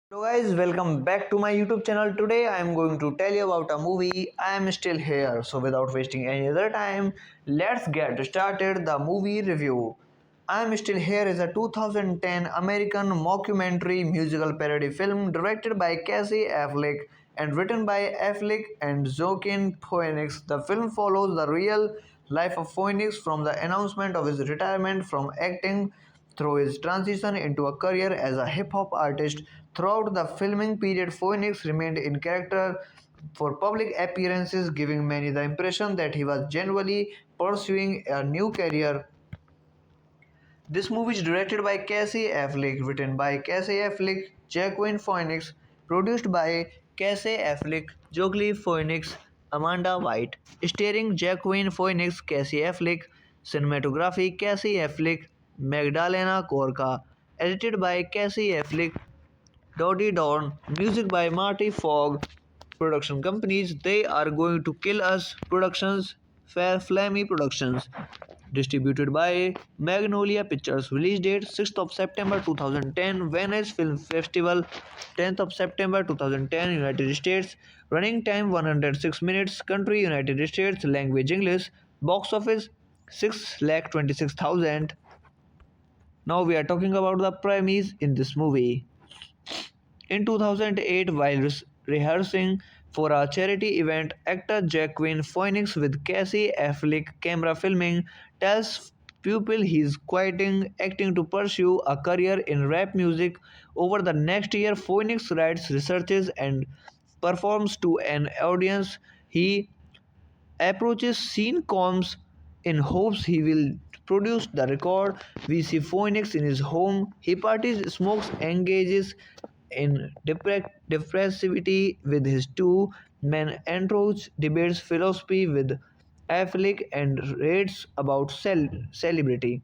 Speaker 2: Hello guys, welcome back to my YouTube channel. Today I am going to tell you about a movie. I am still here. So without wasting any other time, let's get started the movie review. I am Still Here is a 2010 American mockumentary musical parody film directed by Casey Affleck and written by Affleck and Joaquin Phoenix. The film follows the real life of Phoenix from the announcement of his retirement from acting through his transition into a career as a hip hop artist. Throughout the filming period, Phoenix remained in character for public appearances, giving many the impression that he was genuinely pursuing a new career. This movie is directed by Casey Affleck, written by Casey Affleck, Joaquin Phoenix, produced by Casey Affleck, Joaquin Phoenix, Amanda White, starring Joaquin Phoenix, Casey Affleck, cinematography Casey Affleck, Magdalena Corca, edited by Casey Affleck, Dodie Dawn, music by Marty Fogg, production companies They Are Going to Kill Us Productions, Fair Flammy Productions. Distributed by Magnolia Pictures. Release date 6th of September 2010. Venice Film Festival 10th of September 2010. United States. Running time 106 minutes. Country United States. Language English. Box office 6,26,000. Now we are talking about the premise in this movie. In 2008, while rehearsing for a charity event, actor Joaquin Phoenix with Casey Affleck camera filming tells people he's quitting acting to pursue a career in rap music. Over the next year, Phoenix writes, researches, and performs to an audience. He approaches scene comms in hopes he will produce the record. We see Phoenix in his home. He parties, smokes, engages in depressivity with his two men entourage, debates philosophy with Affleck, and rates about celebrity.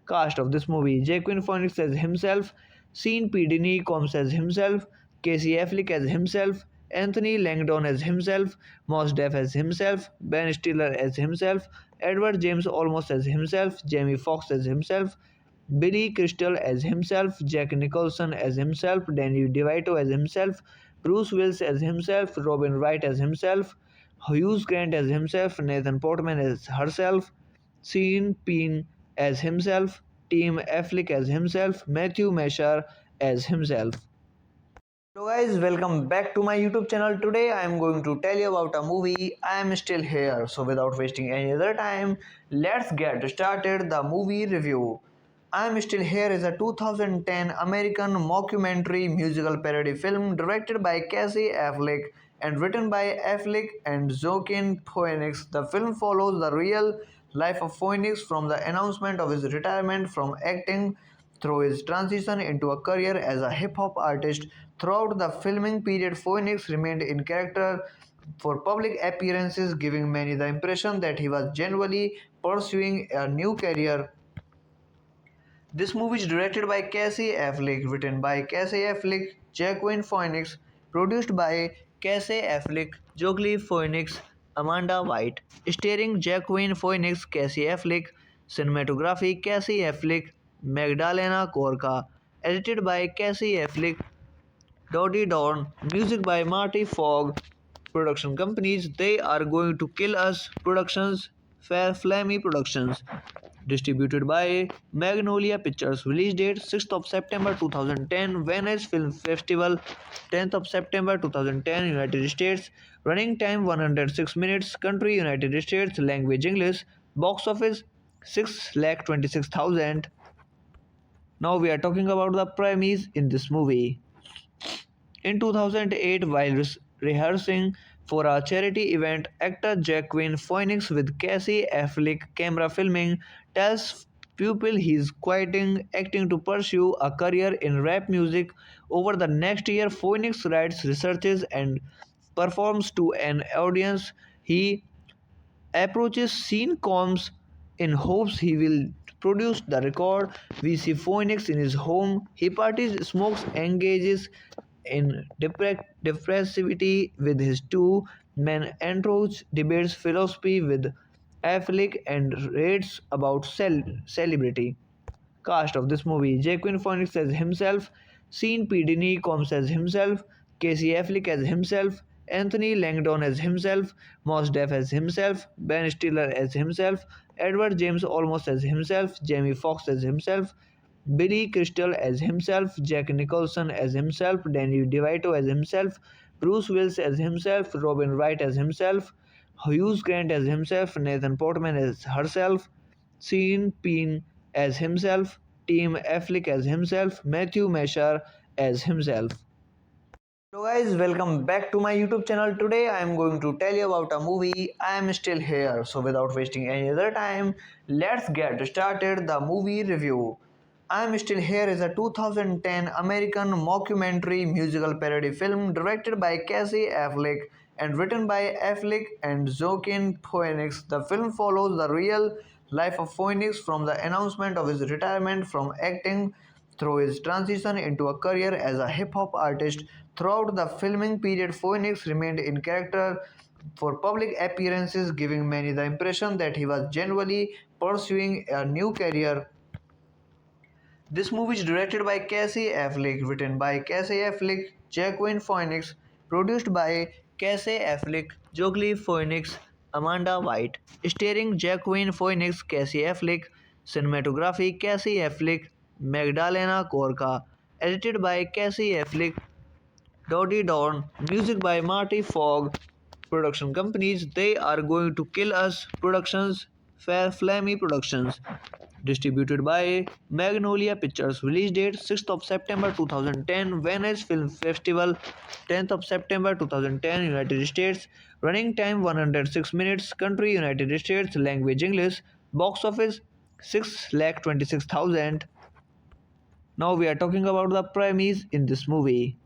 Speaker 2: Cast of this movie: Joaquin Phoenix as himself, Sean P. Diddy Combs as himself, Casey Affleck as himself, Anthony Langdon as himself, Mos Def as himself, Ben Stiller as himself, Edward James Olmos as himself, Jamie Foxx as himself, Billy Crystal as himself, Jack Nicholson as himself, Danny DeVito as himself, Bruce Willis as himself, Robin Wright as himself, Hugh Grant as himself, Nathan Portman as herself, Sean Penn as himself, Tim Affleck as himself, Matthew Mesher as himself. Hello guys, welcome back to my YouTube channel. Today I am going to tell you about a movie, I Am Still Here. So without wasting any other time, let's get started the movie review. I Am Still Here is a 2010 American mockumentary musical parody film directed by Casey Affleck and written by Affleck and Joaquin Phoenix. The film follows the real life of Phoenix from the announcement of his retirement from acting through his transition into a career as a hip hop artist. Throughout the filming period, Phoenix remained in character for public appearances, giving many the impression that he was genuinely pursuing a new career. This movie is directed by Casey Affleck, written by Casey Affleck, Joaquin Phoenix, produced by Casey Affleck, Joaquin Phoenix, Amanda White, starring Joaquin Phoenix, Casey Affleck, cinematography Casey Affleck, Magdalena Corca, edited by Casey Affleck, Dodie Dawn, music by Marty Fogg, production companies They Are Going to Kill Us Productions, Fair Flammy Productions. Distributed by Magnolia Pictures. Release date 6th of September 2010. Venice Film Festival 10th of September 2010. United States. Running time 106 minutes. Country United States. Language English. Box office 6,26,000. Now we are talking about the premise in this movie. In 2008, while rehearsing for a charity event, actor Joaquin Phoenix with Casey Affleck camera filming tells people he's quitting acting to pursue a career in rap music. Over the next year, Phoenix writes, researches, and performs to an audience. He approaches scene comms in hopes he will produce the record. We see Phoenix in his home. He parties, smokes, engages in depressivity with his two men entourage, debates philosophy with Affleck, and rates about celebrity. Cast of this movie: Joaquin Phoenix as himself, Sean P. Diddy Combs as himself, Casey Affleck as himself, Anthony Langdon as himself, Mos Def as himself, Ben Stiller as himself, Edward James Olmos as himself, Jamie Foxx as himself, Billy Crystal as himself, Jack Nicholson as himself, Danny DeVito as himself, Bruce Willis as himself, Robin Wright as himself, Hugh Grant as himself, Nathan Portman as herself, Sean Penn as himself, Tim Affleck as himself, Matthew Mesher as himself. Hello guys, welcome back to my YouTube channel. Today I am going to tell you about a movie, I Am Still Here. So without wasting any other time, let's get started the movie review. I Am Still Here is a 2010 American mockumentary musical parody film directed by Casey Affleck and written by Affleck and Joaquin Phoenix. The film follows the real life of Phoenix from the announcement of his retirement from acting through his transition into a career as a hip hop artist. Throughout the filming period, Phoenix remained in character for public appearances, giving many the impression that he was genuinely pursuing a new career. This movie is directed by Casey Affleck, written by Casey Affleck, Jacqueline Phoenix, produced by Casey Affleck, Joaquin Phoenix, Amanda White, starring Jacqueline Phoenix, Casey Affleck, cinematography Casey Affleck, Magdalena Corca, edited by Casey Affleck, Dodie Dawn, music by Marty Fogg, production companies They Are Going to Kill Us Productions, Fair Flammy Productions, distributed by Magnolia Pictures, release date 6th of September 2010, Venice Film Festival 10th of September 2010, United States, running time 106 minutes, country United States, language English, box office 6,26,000. Now we are talking about the premise in this movie.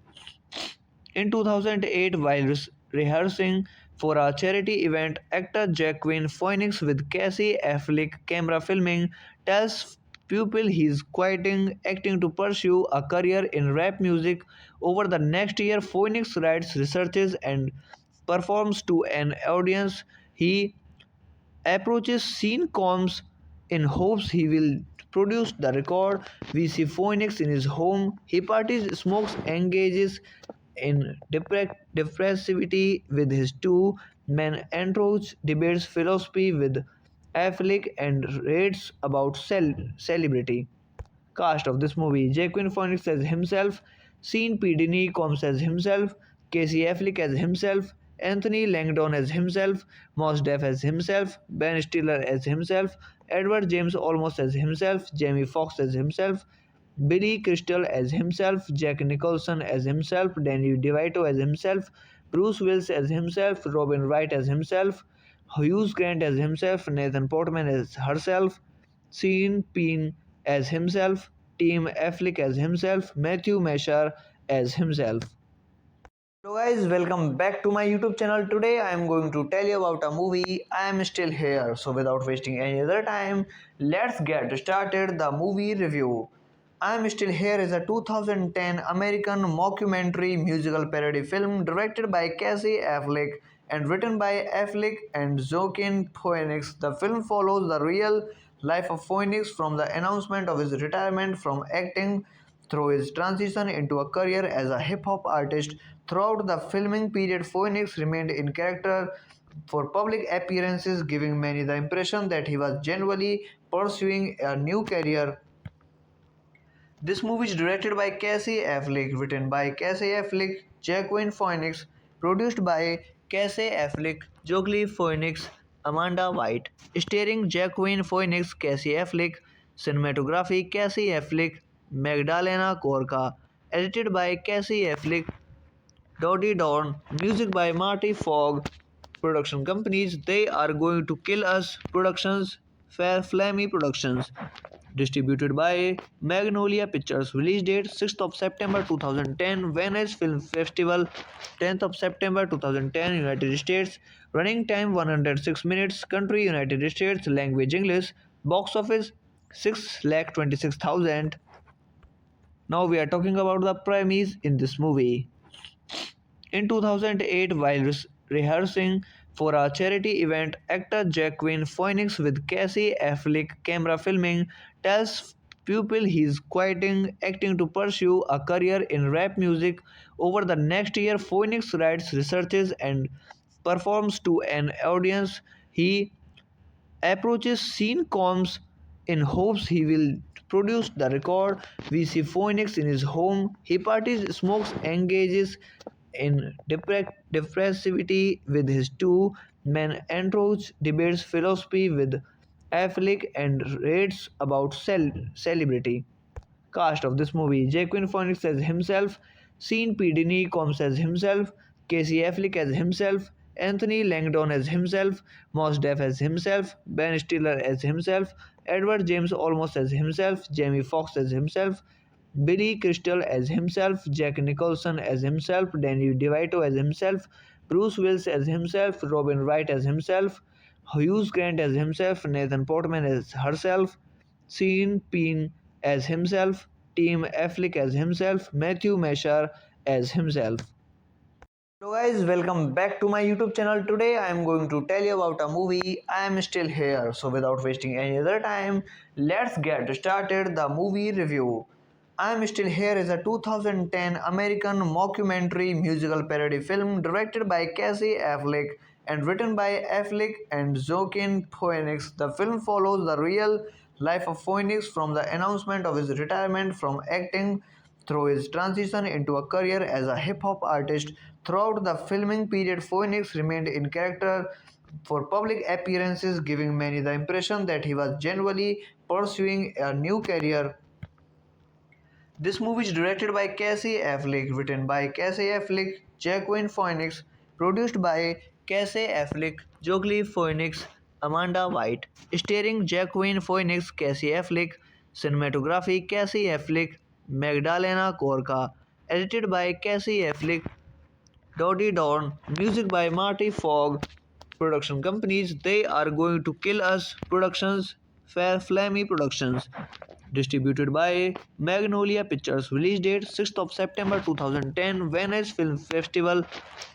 Speaker 2: In 2008, while rehearsing for a charity event, actor Jacqueline Phoenix with Casey Affleck camera filming tells people he's quitting acting to pursue a career in rap music. Over the next year, Phoenix writes, researches, and performs to an audience. He approaches Sean Combs in hopes he will produce the record. We see Phoenix in his home. He parties, smokes, engages in depressivity with his two men entourage, debates philosophy with Affleck, and rates about celebrity. Cast of this movie: Joaquin Phoenix as himself, Sean P. Diddy Combs as himself, Casey Affleck as himself, Anthony Langdon as himself, Mos Def as himself, Ben Stiller as himself, Edward James Olmos as himself, Jamie Foxx as himself, Billy Crystal as himself, Jack Nicholson as himself, Danny DeVito as himself, Bruce Willis as himself, Robin Wright as himself, Hugh Grant as himself, Nathan Portman as herself, Sean Penn as himself, Tim Affleck as himself, Matthew Mashar as himself. Hello guys, welcome back to my YouTube channel. Today I am going to tell you about a movie. I am still here. So without wasting any other time, let's get started the movie review. I Am Still Here is a 2010 American mockumentary musical parody film directed by Casey Affleck and written by Affleck and Joaquin Phoenix. The film follows the real life of Phoenix from the announcement of his retirement from acting through his transition into a career as a hip hop artist. Throughout the filming period, Phoenix remained in character for public appearances, giving many the impression that he was genuinely pursuing a new career. This movie is directed by Casey Affleck, written by Casey Affleck, Jacqueline Phoenix, produced by Casey Affleck, Joaquin Phoenix, Amanda White, starring Jacqueline Phoenix, Casey Affleck, cinematography Casey Affleck, Magdalena Corca, edited by Casey Affleck, Dodie Dawn, music by Marty Fogg, production companies They Are Going to Kill Us Productions, Fair Flammy Productions, distributed by Magnolia Pictures, release date 6th of September 2010, Venice Film Festival 10th of September 2010, United States, running time 106 minutes, country United States, language English, box office 6,26,000. Now we are talking about the premise in this movie. In 2008, while rehearsing for a charity event, actor Jacqueline Phoenix with Casey Affleck camera filming tells people he's quitting acting to pursue a career in rap music. Over the next year, Phoenix writes, researches, and performs to an audience. He approaches Sean Combs in hopes he will produce the record. We see Phoenix in his home. He parties, smokes, engages in depressivity with his two men entourage, debates philosophy with Affleck, and rates about celebrity. Cast of this movie: Joaquin Phoenix as himself, Sean P. Diddy Combs as himself, Casey Affleck as himself, Anthony Langdon as himself, Mos Def as himself, Ben Stiller as himself, Edward James Olmos as himself, Jamie Foxx as himself, Billy Crystal as himself, Jack Nicholson as himself, Danny DeVito as himself, Bruce Willis as himself, Robin Wright as himself, Hugh Grant as himself, Nathan Portman as herself, Sean Penn as himself, Tim Affleck as himself, Matthew Mashar as himself. Hello guys, welcome back to my YouTube channel. Today I am going to tell you about a movie. I am still here. So without wasting any other time, let's get started the movie review. I am Still Here is a 2010 American mockumentary musical parody film directed by Casey Affleck and written by Affleck and Joaquin Phoenix. The film follows the real life of Phoenix from the announcement of his retirement from acting through his transition into a career as a hip hop artist. Throughout the filming period, Phoenix remained in character for public appearances, giving many the impression that he was genuinely pursuing a new career. This movie is directed by Casey Affleck, written by Casey Affleck, Joaquin Phoenix, produced by Casey Affleck, Joaquin Phoenix, Amanda White, starring Joaquin Phoenix, Casey Affleck, cinematography Casey Affleck, Magdalena Corca, edited by Casey Affleck, Dodie Dawn, music by Marty Fogg, production companies They Are Going to Kill Us Productions, Fair Flammy Productions, distributed by Magnolia Pictures, release date 6th of September 2010, Venice Film Festival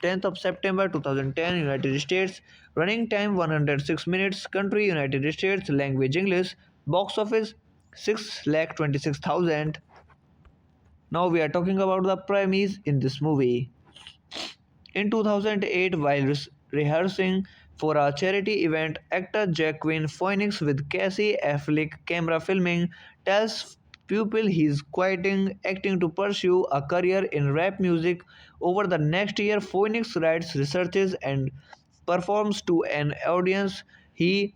Speaker 2: 10th of September 2010, United States, running time 106 minutes, country United States, language English, box office 6,26,000. Now we are talking about the premise in this movie. In 2008, while rehearsing for a charity event, actor Joaquin Phoenix with Casey Affleck camera filming tells people he's quitting acting to pursue a career in rap music. Over the next year, Phoenix writes, researches, and performs to an audience. He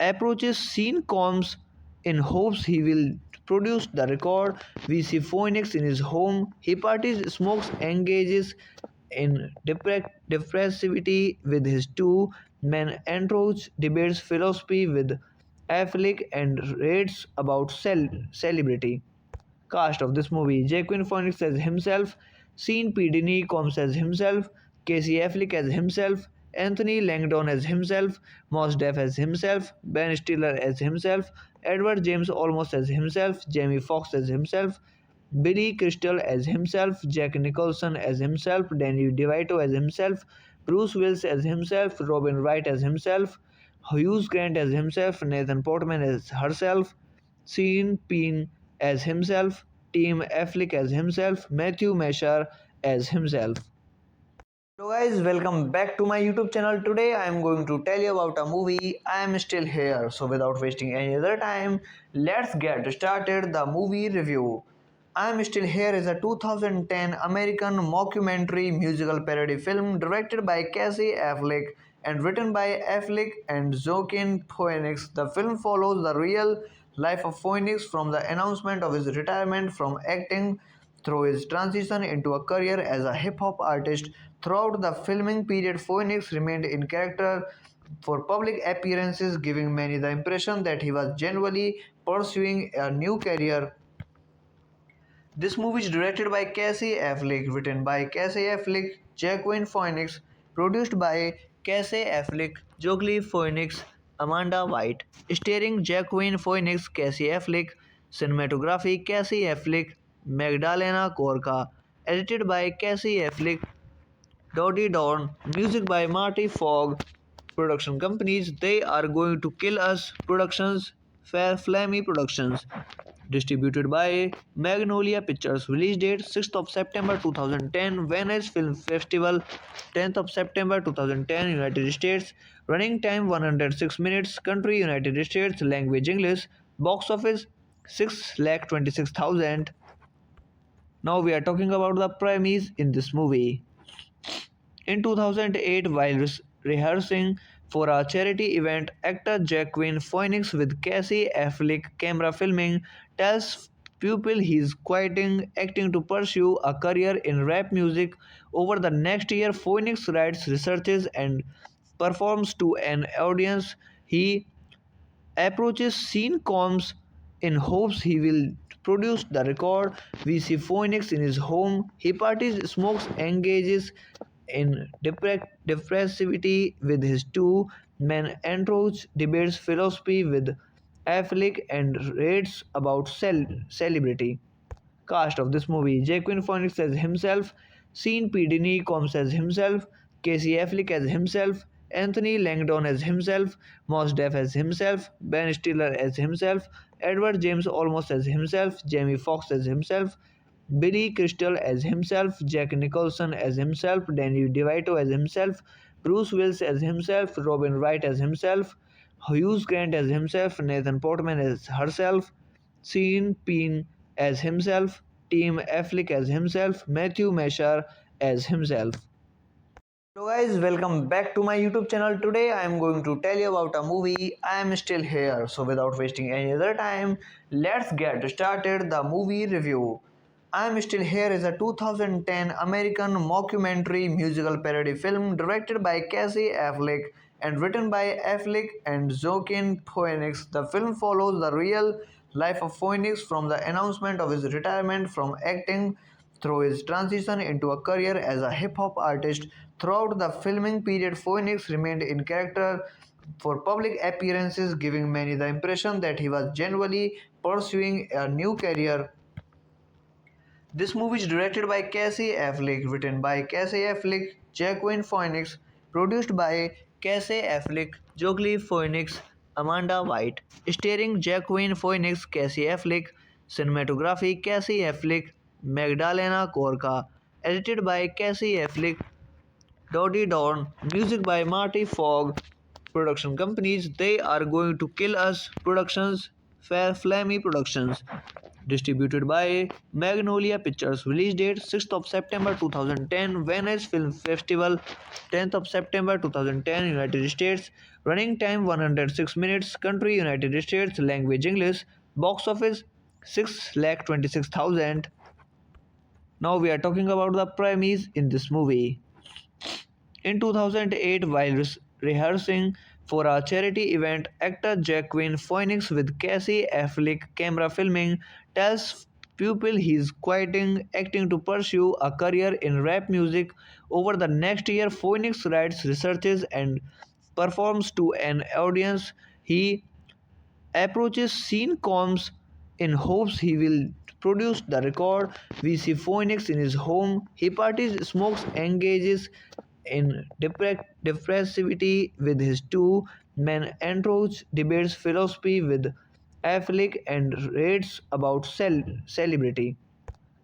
Speaker 2: approaches scene comms in hopes he will produce the record. We see Phoenix in his home. He parties, smokes, engages in depressivity with his two men entourage, debates philosophy with Affleck, and rates about celebrity. Cast of this movie: Joaquin Phoenix as himself, Sean P. Diddy Combs as himself, Casey Affleck as himself, Anthony Langdon as himself, Mos Def as himself, Ben Stiller as himself, Edward James Olmos as himself, Jamie Foxx as himself, Billy Crystal as himself, Jack Nicholson as himself, Danny DeVito as himself, Bruce Willis as himself, Robin Wright as himself, Hugh Grant as himself, Nathan Portman as herself, Sean Penn as himself, Tim Affleck as himself, Matthew Mashar as himself. Hello guys, welcome back to my YouTube channel. Today I am going to tell you about a movie. I am still here. So without wasting any other time, let's get started the movie review. I am Still Here is a 2010 American mockumentary musical parody film directed by Casey Affleck and written by Affleck and Joaquin Phoenix. The film follows the real life of Phoenix from the announcement of his retirement from acting through his transition into a career as a hip hop artist. Throughout the filming period, Phoenix remained in character for public appearances, giving many the impression that he was genuinely pursuing a new career. This movie is directed by Casey Affleck, written by Casey Affleck, Joaquin Phoenix, produced by Casey Affleck, Joaquin Phoenix, Amanda White, starring Joaquin Phoenix, Casey Affleck, cinematography Casey Affleck, Magdalena Corca, edited by Casey Affleck, Dodie Dawn, music by Marty Fogg, production companies They Are Going to Kill Us Productions, Fair Flammy Productions, distributed by Magnolia Pictures, release date 6th of September 2010, Venice Film Festival 10th of September 2010, United States, running time 106 minutes, country United States, language English, box office 6,26,000. Now we are talking about the premise in this movie. In 2008, while rehearsing for a charity event, actor Joaquin Phoenix with Casey Affleck camera filming tells people he's quitting acting to pursue a career in rap music. Over the next year, Phoenix writes, researches, and performs to an audience. He approaches scene comms in hopes he will produce the record. We see Phoenix in his home. He parties, smokes, engages in depressivity with his two men entourage, debates philosophy with Affleck, and rates about celebrity. Cast of this movie: Joaquin Phoenix as himself, Sean P. Diddy Combs as himself, Casey Affleck as himself, Anthony Langdon as himself, Mos Def as himself, Ben Stiller as himself, Edward James Olmos as himself, Jamie Foxx as himself, Billy Crystal as himself, Jack Nicholson as himself, Danny DeVito as himself, Bruce Willis as himself, Robin Wright as himself, Hughes Grant as himself, Nathan Portman as herself, Sean Penn as himself, Tim Affleck as himself, Matthew Mashar as himself. Hello guys, welcome back to my YouTube channel. Today I am going to tell you about a movie. I am still here. So without wasting any other time, let's get started the movie review. I am Still Here is a 2010 American mockumentary musical parody film directed by Casey Affleck and written by Affleck and Joaquin Phoenix. The film follows the real life of Phoenix from the announcement of his retirement from acting through his transition into a career as a hip hop artist. Throughout the filming period, Phoenix remained in character for public appearances, giving many the impression that he was genuinely pursuing a new career. This movie is directed by Casey Affleck, written by Casey Affleck, Joaquin Phoenix, produced by Casey Affleck, Joaquin Phoenix, Amanda White, starring Joaquin Phoenix, Casey Affleck, cinematography Casey Affleck, Magdalena Corca, edited by Casey Affleck, Dodie Dawn, music by Marty Fogg, production companies They Are Going to Kill Us Productions, Fair Flammy Productions, distributed by Magnolia Pictures, release date 6th of September 2010, Venice Film Festival 10th of September 2010, United States, running time 106 minutes, country United States, language English, box office 6,26,000. Now we are talking about the premise in this movie. In 2008, while rehearsing for a charity event, actor Joaquin Phoenix with Casey Affleck camera filming tells people he's quitting acting to pursue a career in rap music. Over the next year, Phoenix writes, researches, and performs to an audience. He approaches Sean Combs in hopes he will produce the record. We see Phoenix in his home. He parties, smokes, engages in depressivity with his two men entourage, debates philosophy with Affleck, and rates about celebrity.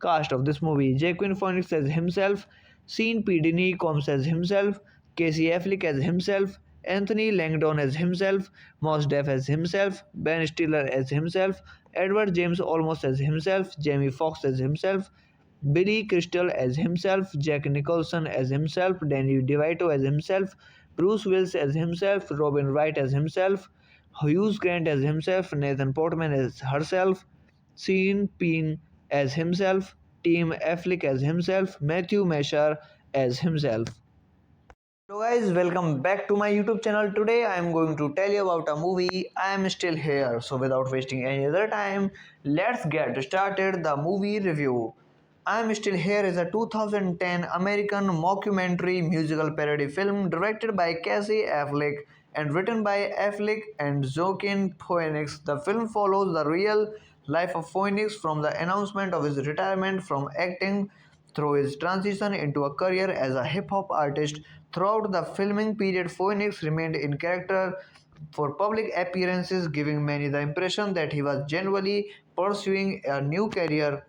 Speaker 2: Cast of this movie: Joaquin Phoenix as himself, Sean P. Diddy Combs as himself, Casey Affleck as himself, Anthony Langdon as himself, Mos Def as himself, Ben Stiller as himself, Edward James Olmos as himself, Jamie Foxx as himself, Billy Crystal as himself, Jack Nicholson as himself, Danny DeVito as himself, Bruce Willis as himself, Robin Wright as himself, Hughes Grant as himself, Nathan Portman as herself, Sean Penn as himself, Tim Affleck as himself, Matthew Mashar as himself. Hello guys, welcome back to my YouTube channel. Today I am going to tell you about a movie. I am still here. So without wasting any other time, let's get started the movie review. I am Still Here is a 2010 American mockumentary musical parody film directed by Casey Affleck and written by Affleck and Joaquin Phoenix. The film follows the real life of Phoenix from the announcement of his retirement from acting through his transition into a career as a hip hop artist. Throughout the filming period, Phoenix remained in character for public appearances, giving many the impression that he was genuinely pursuing a new career.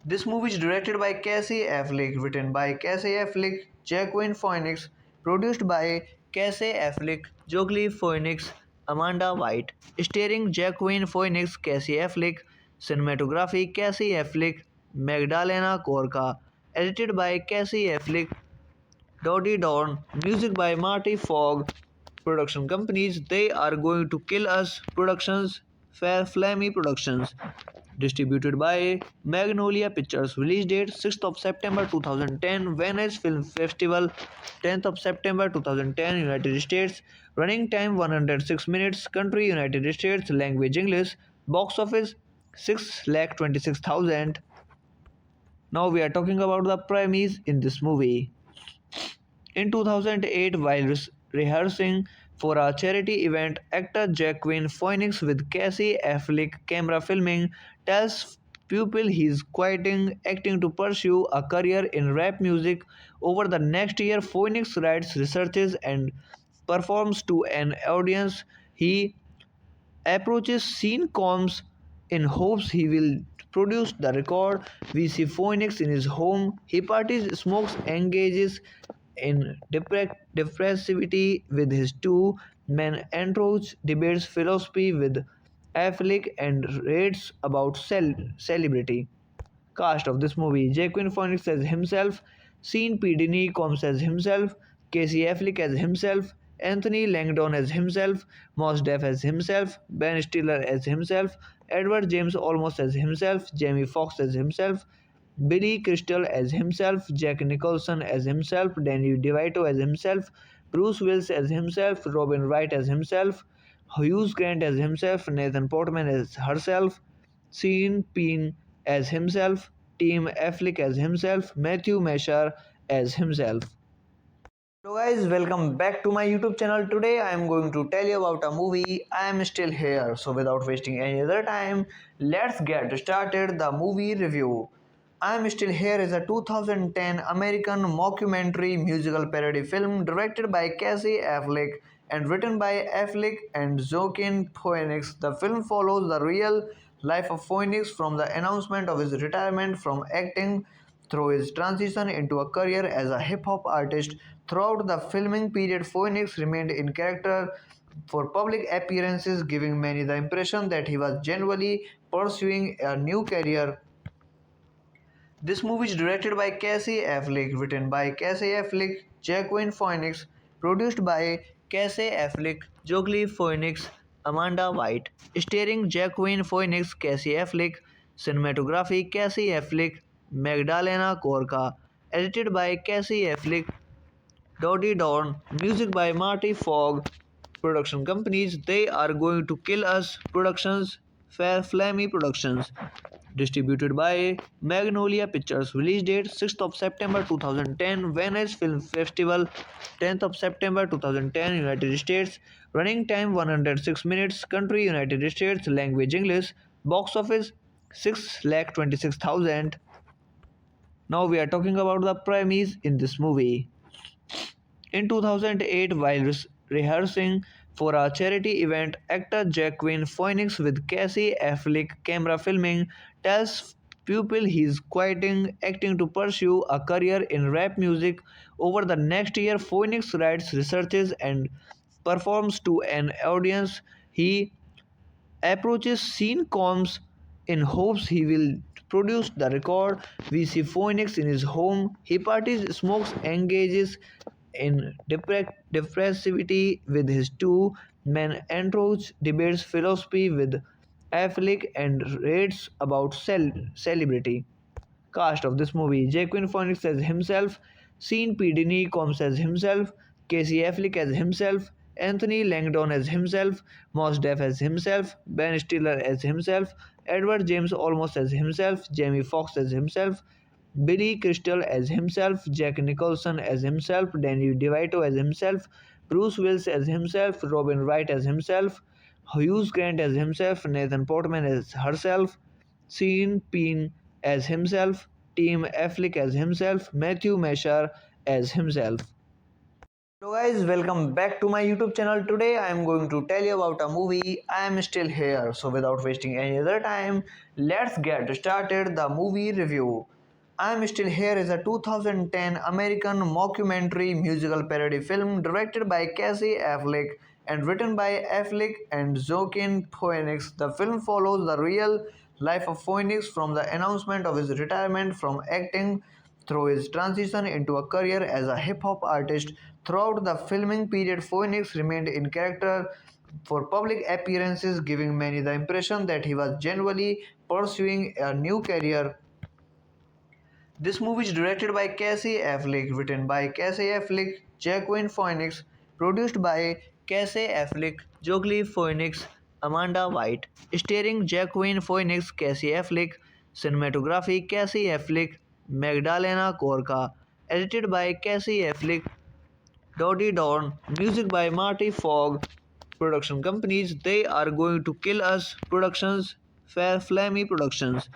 Speaker 2: This movie is directed by Casey Affleck, written by Casey Affleck, Joaquin Phoenix, produced by Casey Affleck, Joaquin Phoenix, Amanda White, starring Joaquin Phoenix, Casey Affleck, cinematography Casey Affleck, Magdalena Corca, edited by Casey Affleck, Dodie Dawn, music by Marty Fogg, production companies They Are Going to Kill Us Productions, Fair Flammy Productions, distributed by Magnolia Pictures, release date 6th of September 2010, Venice Film Festival 10th of September 2010, United States, running time 106 minutes, country United States, language English, box office 6,26,000. Now we are talking about the premise in this movie. In 2008, while rehearsing for a charity event, actor Joaquin Phoenix with Casey Affleck camera filming tells pupil he is quitting acting to pursue a career in rap music. Over the next year, Phoenix writes, researches, and performs to an audience. He approaches Sean Combs in hopes he will produce the record. We see Phoenix in his home. He parties, smokes, engages in depressivity with his two men entourage, debates philosophy with Affleck, and rates about celebrity. Cast of this movie: Joaquin Phoenix as himself, Sean P. Diddy Combs as himself, Casey Affleck as himself, Anthony Langdon as himself, Mos Def as himself, Ben Stiller as himself, Edward James Olmos as himself, Jamie Foxx as himself, Billy Crystal as himself, Jack Nicholson as himself, Danny DeVito as himself, Bruce Willis as himself, Robin Wright as himself, Hugh Grant as himself, Nathan Portman as herself, Sean Penn as himself, Tim Affleck as himself, Matthew Mesher as himself. Hello guys, welcome back to my YouTube channel. Today I am going to tell you about a movie, I Am Still Here. So without wasting any other time, let's get started the movie review. I Am Still Here is a 2010 American mockumentary musical parody film directed by Casey Affleck and written by Affleck and Joaquin Phoenix. The film follows the real life of Phoenix from the announcement of his retirement from acting through his transition into a career as a hip hop artist. Throughout the filming period, Phoenix remained in character for public appearances, giving many the impression that he was genuinely pursuing a new career. This movie is directed by Casey Affleck, written by Casey Affleck, Joaquin Phoenix, produced by Casey Affleck, Joaquin Phoenix, Amanda White, starring Joaquin Phoenix, Casey Affleck, cinematography Casey Affleck, Magdalena Corca, edited by Casey Affleck, Dodie Dawn, music by Marty Fogg, production companies They Are Going to Kill Us Productions, Fair Flammy Productions, distributed by Magnolia Pictures, release date 6th of September 2010, Venice Film Festival 10th of September 2010, United States, running time 106 minutes, country United States, language English, box office 6,26,000. Now we are talking about the premise in this movie. In 2008, while rehearsing for a charity event, actor Joaquin Phoenix with Casey Affleck camera filming tells pupil he is quitting acting to pursue a career in rap music. Over the next year, Phoenix writes, researches, and performs to an audience. He approaches Sean Combs in hopes he will produce the record. We see Phoenix in his home. He parties, smokes, engages in depressivity with his two men entourage, debates philosophy with Affleck, and rates about celebrity. Cast of this movie: Joaquin Phoenix as himself, Sean P. Diddy Combs as himself, Casey Affleck as himself, Anthony Langdon as himself, Mos Def as himself, Ben Stiller as himself, Edward James Olmos as himself, Jamie Foxx as himself, Billy Crystal as himself, Jack Nicholson as himself, Danny DeVito as himself, Bruce Willis as himself, Robin Wright as himself, Hugh Grant as himself, Nathan Portman as herself, Sean Penn as himself, Tim Affleck as himself, Matthew Mesher as himself. Hello guys, welcome back to my YouTube channel. Today I am going to tell you about a movie, I Am Still Here. So without wasting any other time, let's get started the movie review. I Am Still Here is a 2010 American mockumentary musical parody film directed by Casey Affleck and written by Affleck and Joaquin Phoenix. The film follows the real life of Phoenix from the announcement of his retirement from acting through his transition into a career as a hip hop artist. Throughout the filming period, Phoenix remained in character for public appearances, giving many the impression that he was genuinely pursuing a new career. This movie is directed by Casey Affleck, written by Casey Affleck, Joaquin Phoenix, produced by Casey Affleck, Joaquin Phoenix, Amanda White, starring Joaquin Phoenix, Casey Affleck, cinematography Casey Affleck, Magdalena Corca, edited by Casey Affleck, Dodie Dawn, music by Marty Fogg, production companies They Are Going to Kill Us Productions, Fair Flammy Productions,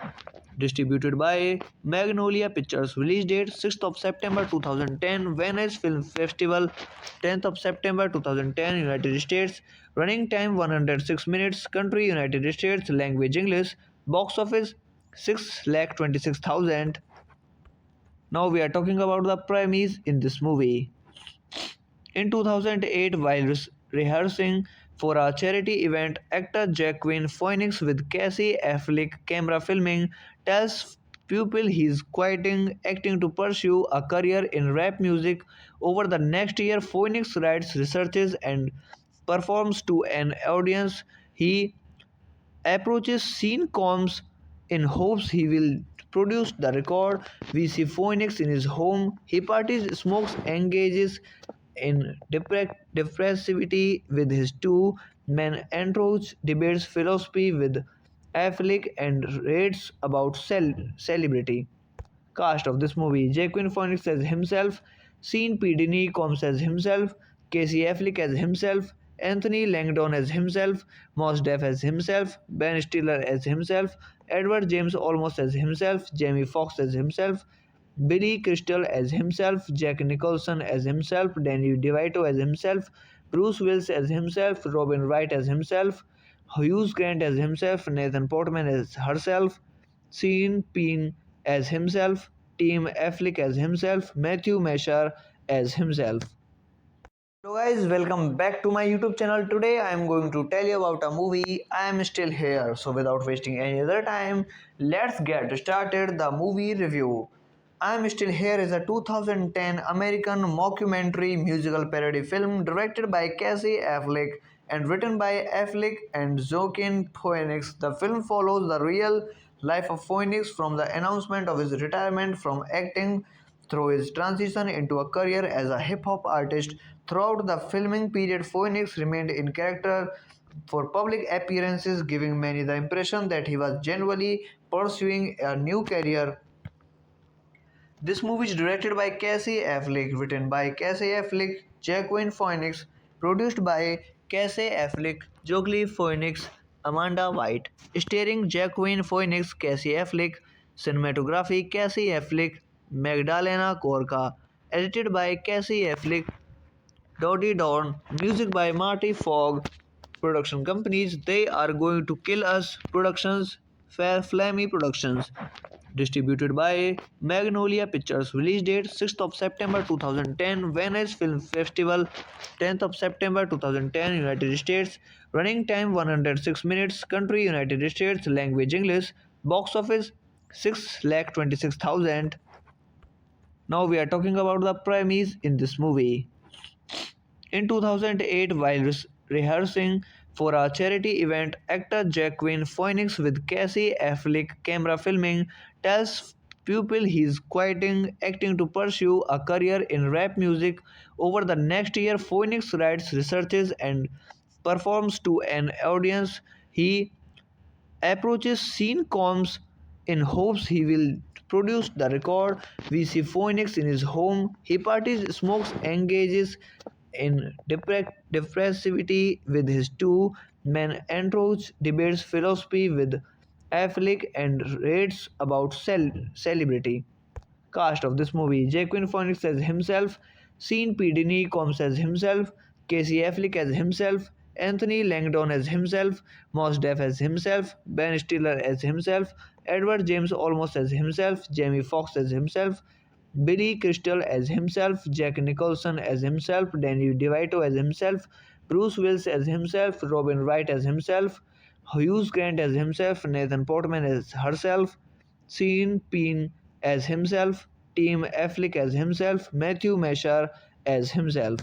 Speaker 2: Distributed by Magnolia Pictures. Release date 6th of September 2010. Venice Film Festival 10th of September 2010. United States. Running time 106 minutes. Country United States. Language English. Box office 6,26,000. Now we are talking about the premise in this movie. In 2008, while rehearsing for a charity event, actor Joaquin Phoenix with Casey Affleck camera filming tells people he's quitting acting to pursue a career in rap music. Over the next year, Phoenix writes, researches, and performs to an audience. He approaches scene comms in hopes he will produce the record. We see Phoenix in his home. He parties, smokes, engages in depressivity with his two men entourage, debates philosophy with Affleck, and rates about celebrity. Cast of this movie: Joaquin Phoenix as himself, Sean P. Diddy Combs as himself, Casey Affleck as himself, Anthony Langdon as himself, Mos Def as himself, Ben Stiller as himself, Edward James Olmos as himself, Jamie Foxx as himself, Billy Crystal as himself, Jack Nicholson as himself, Danny DeVito as himself, Bruce Willis as himself, Robin Wright as himself, Hughes Grant as himself, Nathan Portman as herself, Sean Penn as himself, Tim Affleck as himself, Matthew Mashar as himself. Hello guys, welcome back to my YouTube channel. Today I am going to tell you about a movie. I am still here. So without wasting any other time, let's get started the movie review. I am Still Here is a 2010 American mockumentary musical parody film directed by Casey Affleck and written by Affleck and Joaquin Phoenix. The film follows the real life of Phoenix from the announcement of his retirement from acting through his transition into a career as a hip hop artist. Throughout the filming period, Phoenix remained in character for public appearances, giving many the impression that he was genuinely pursuing a new career. This movie is directed by Casey Affleck, written by Casey Affleck, Joaquin Phoenix, produced by Casey Affleck, Joaquin Phoenix, Amanda White, starring Joaquin Phoenix, Casey Affleck, cinematography Casey Affleck, Magdalena Corca, edited by Casey Affleck, Dodie Dorn, music by Marty Fogg, production companies They Are Going to Kill Us Productions, Fair Flammy Productions, distributed by Magnolia Pictures. Release date 6th of September 2010. Venice Film Festival 10th of September 2010. United States. Running time 106 minutes. Country United States. Language English. Box office 6,26,000. Now we are talking about the premise in this movie. In 2008, while rehearsing for a charity event, actor Joaquin Phoenix with Casey Affleck camera filming tells people he's quitting acting to pursue a career in rap music. Over the next year, Phoenix writes, researches, and performs to an audience. He approaches scene comms in hopes he will produce the record. We see Phoenix in his home. He parties, smokes, engages in depressivity with his two men entourage, debates philosophy with Affleck, and rates about celebrity. Cast of this movie: Joaquin Phoenix as himself, Sean P. Diddy Combs as himself, Casey Affleck as himself, Anthony Langdon as himself, Mos Def as himself, Ben Stiller as himself, Edward James Olmos as himself, Jamie Foxx as himself, Billy Crystal as himself, Jack Nicholson as himself, Danny DeVito as himself, Bruce Willis as himself, Robin Wright as himself, Hughes Grant as himself, Nathan Portman as herself, Sean Penn as himself, Tim Affleck as himself, Matthew Mashar as himself.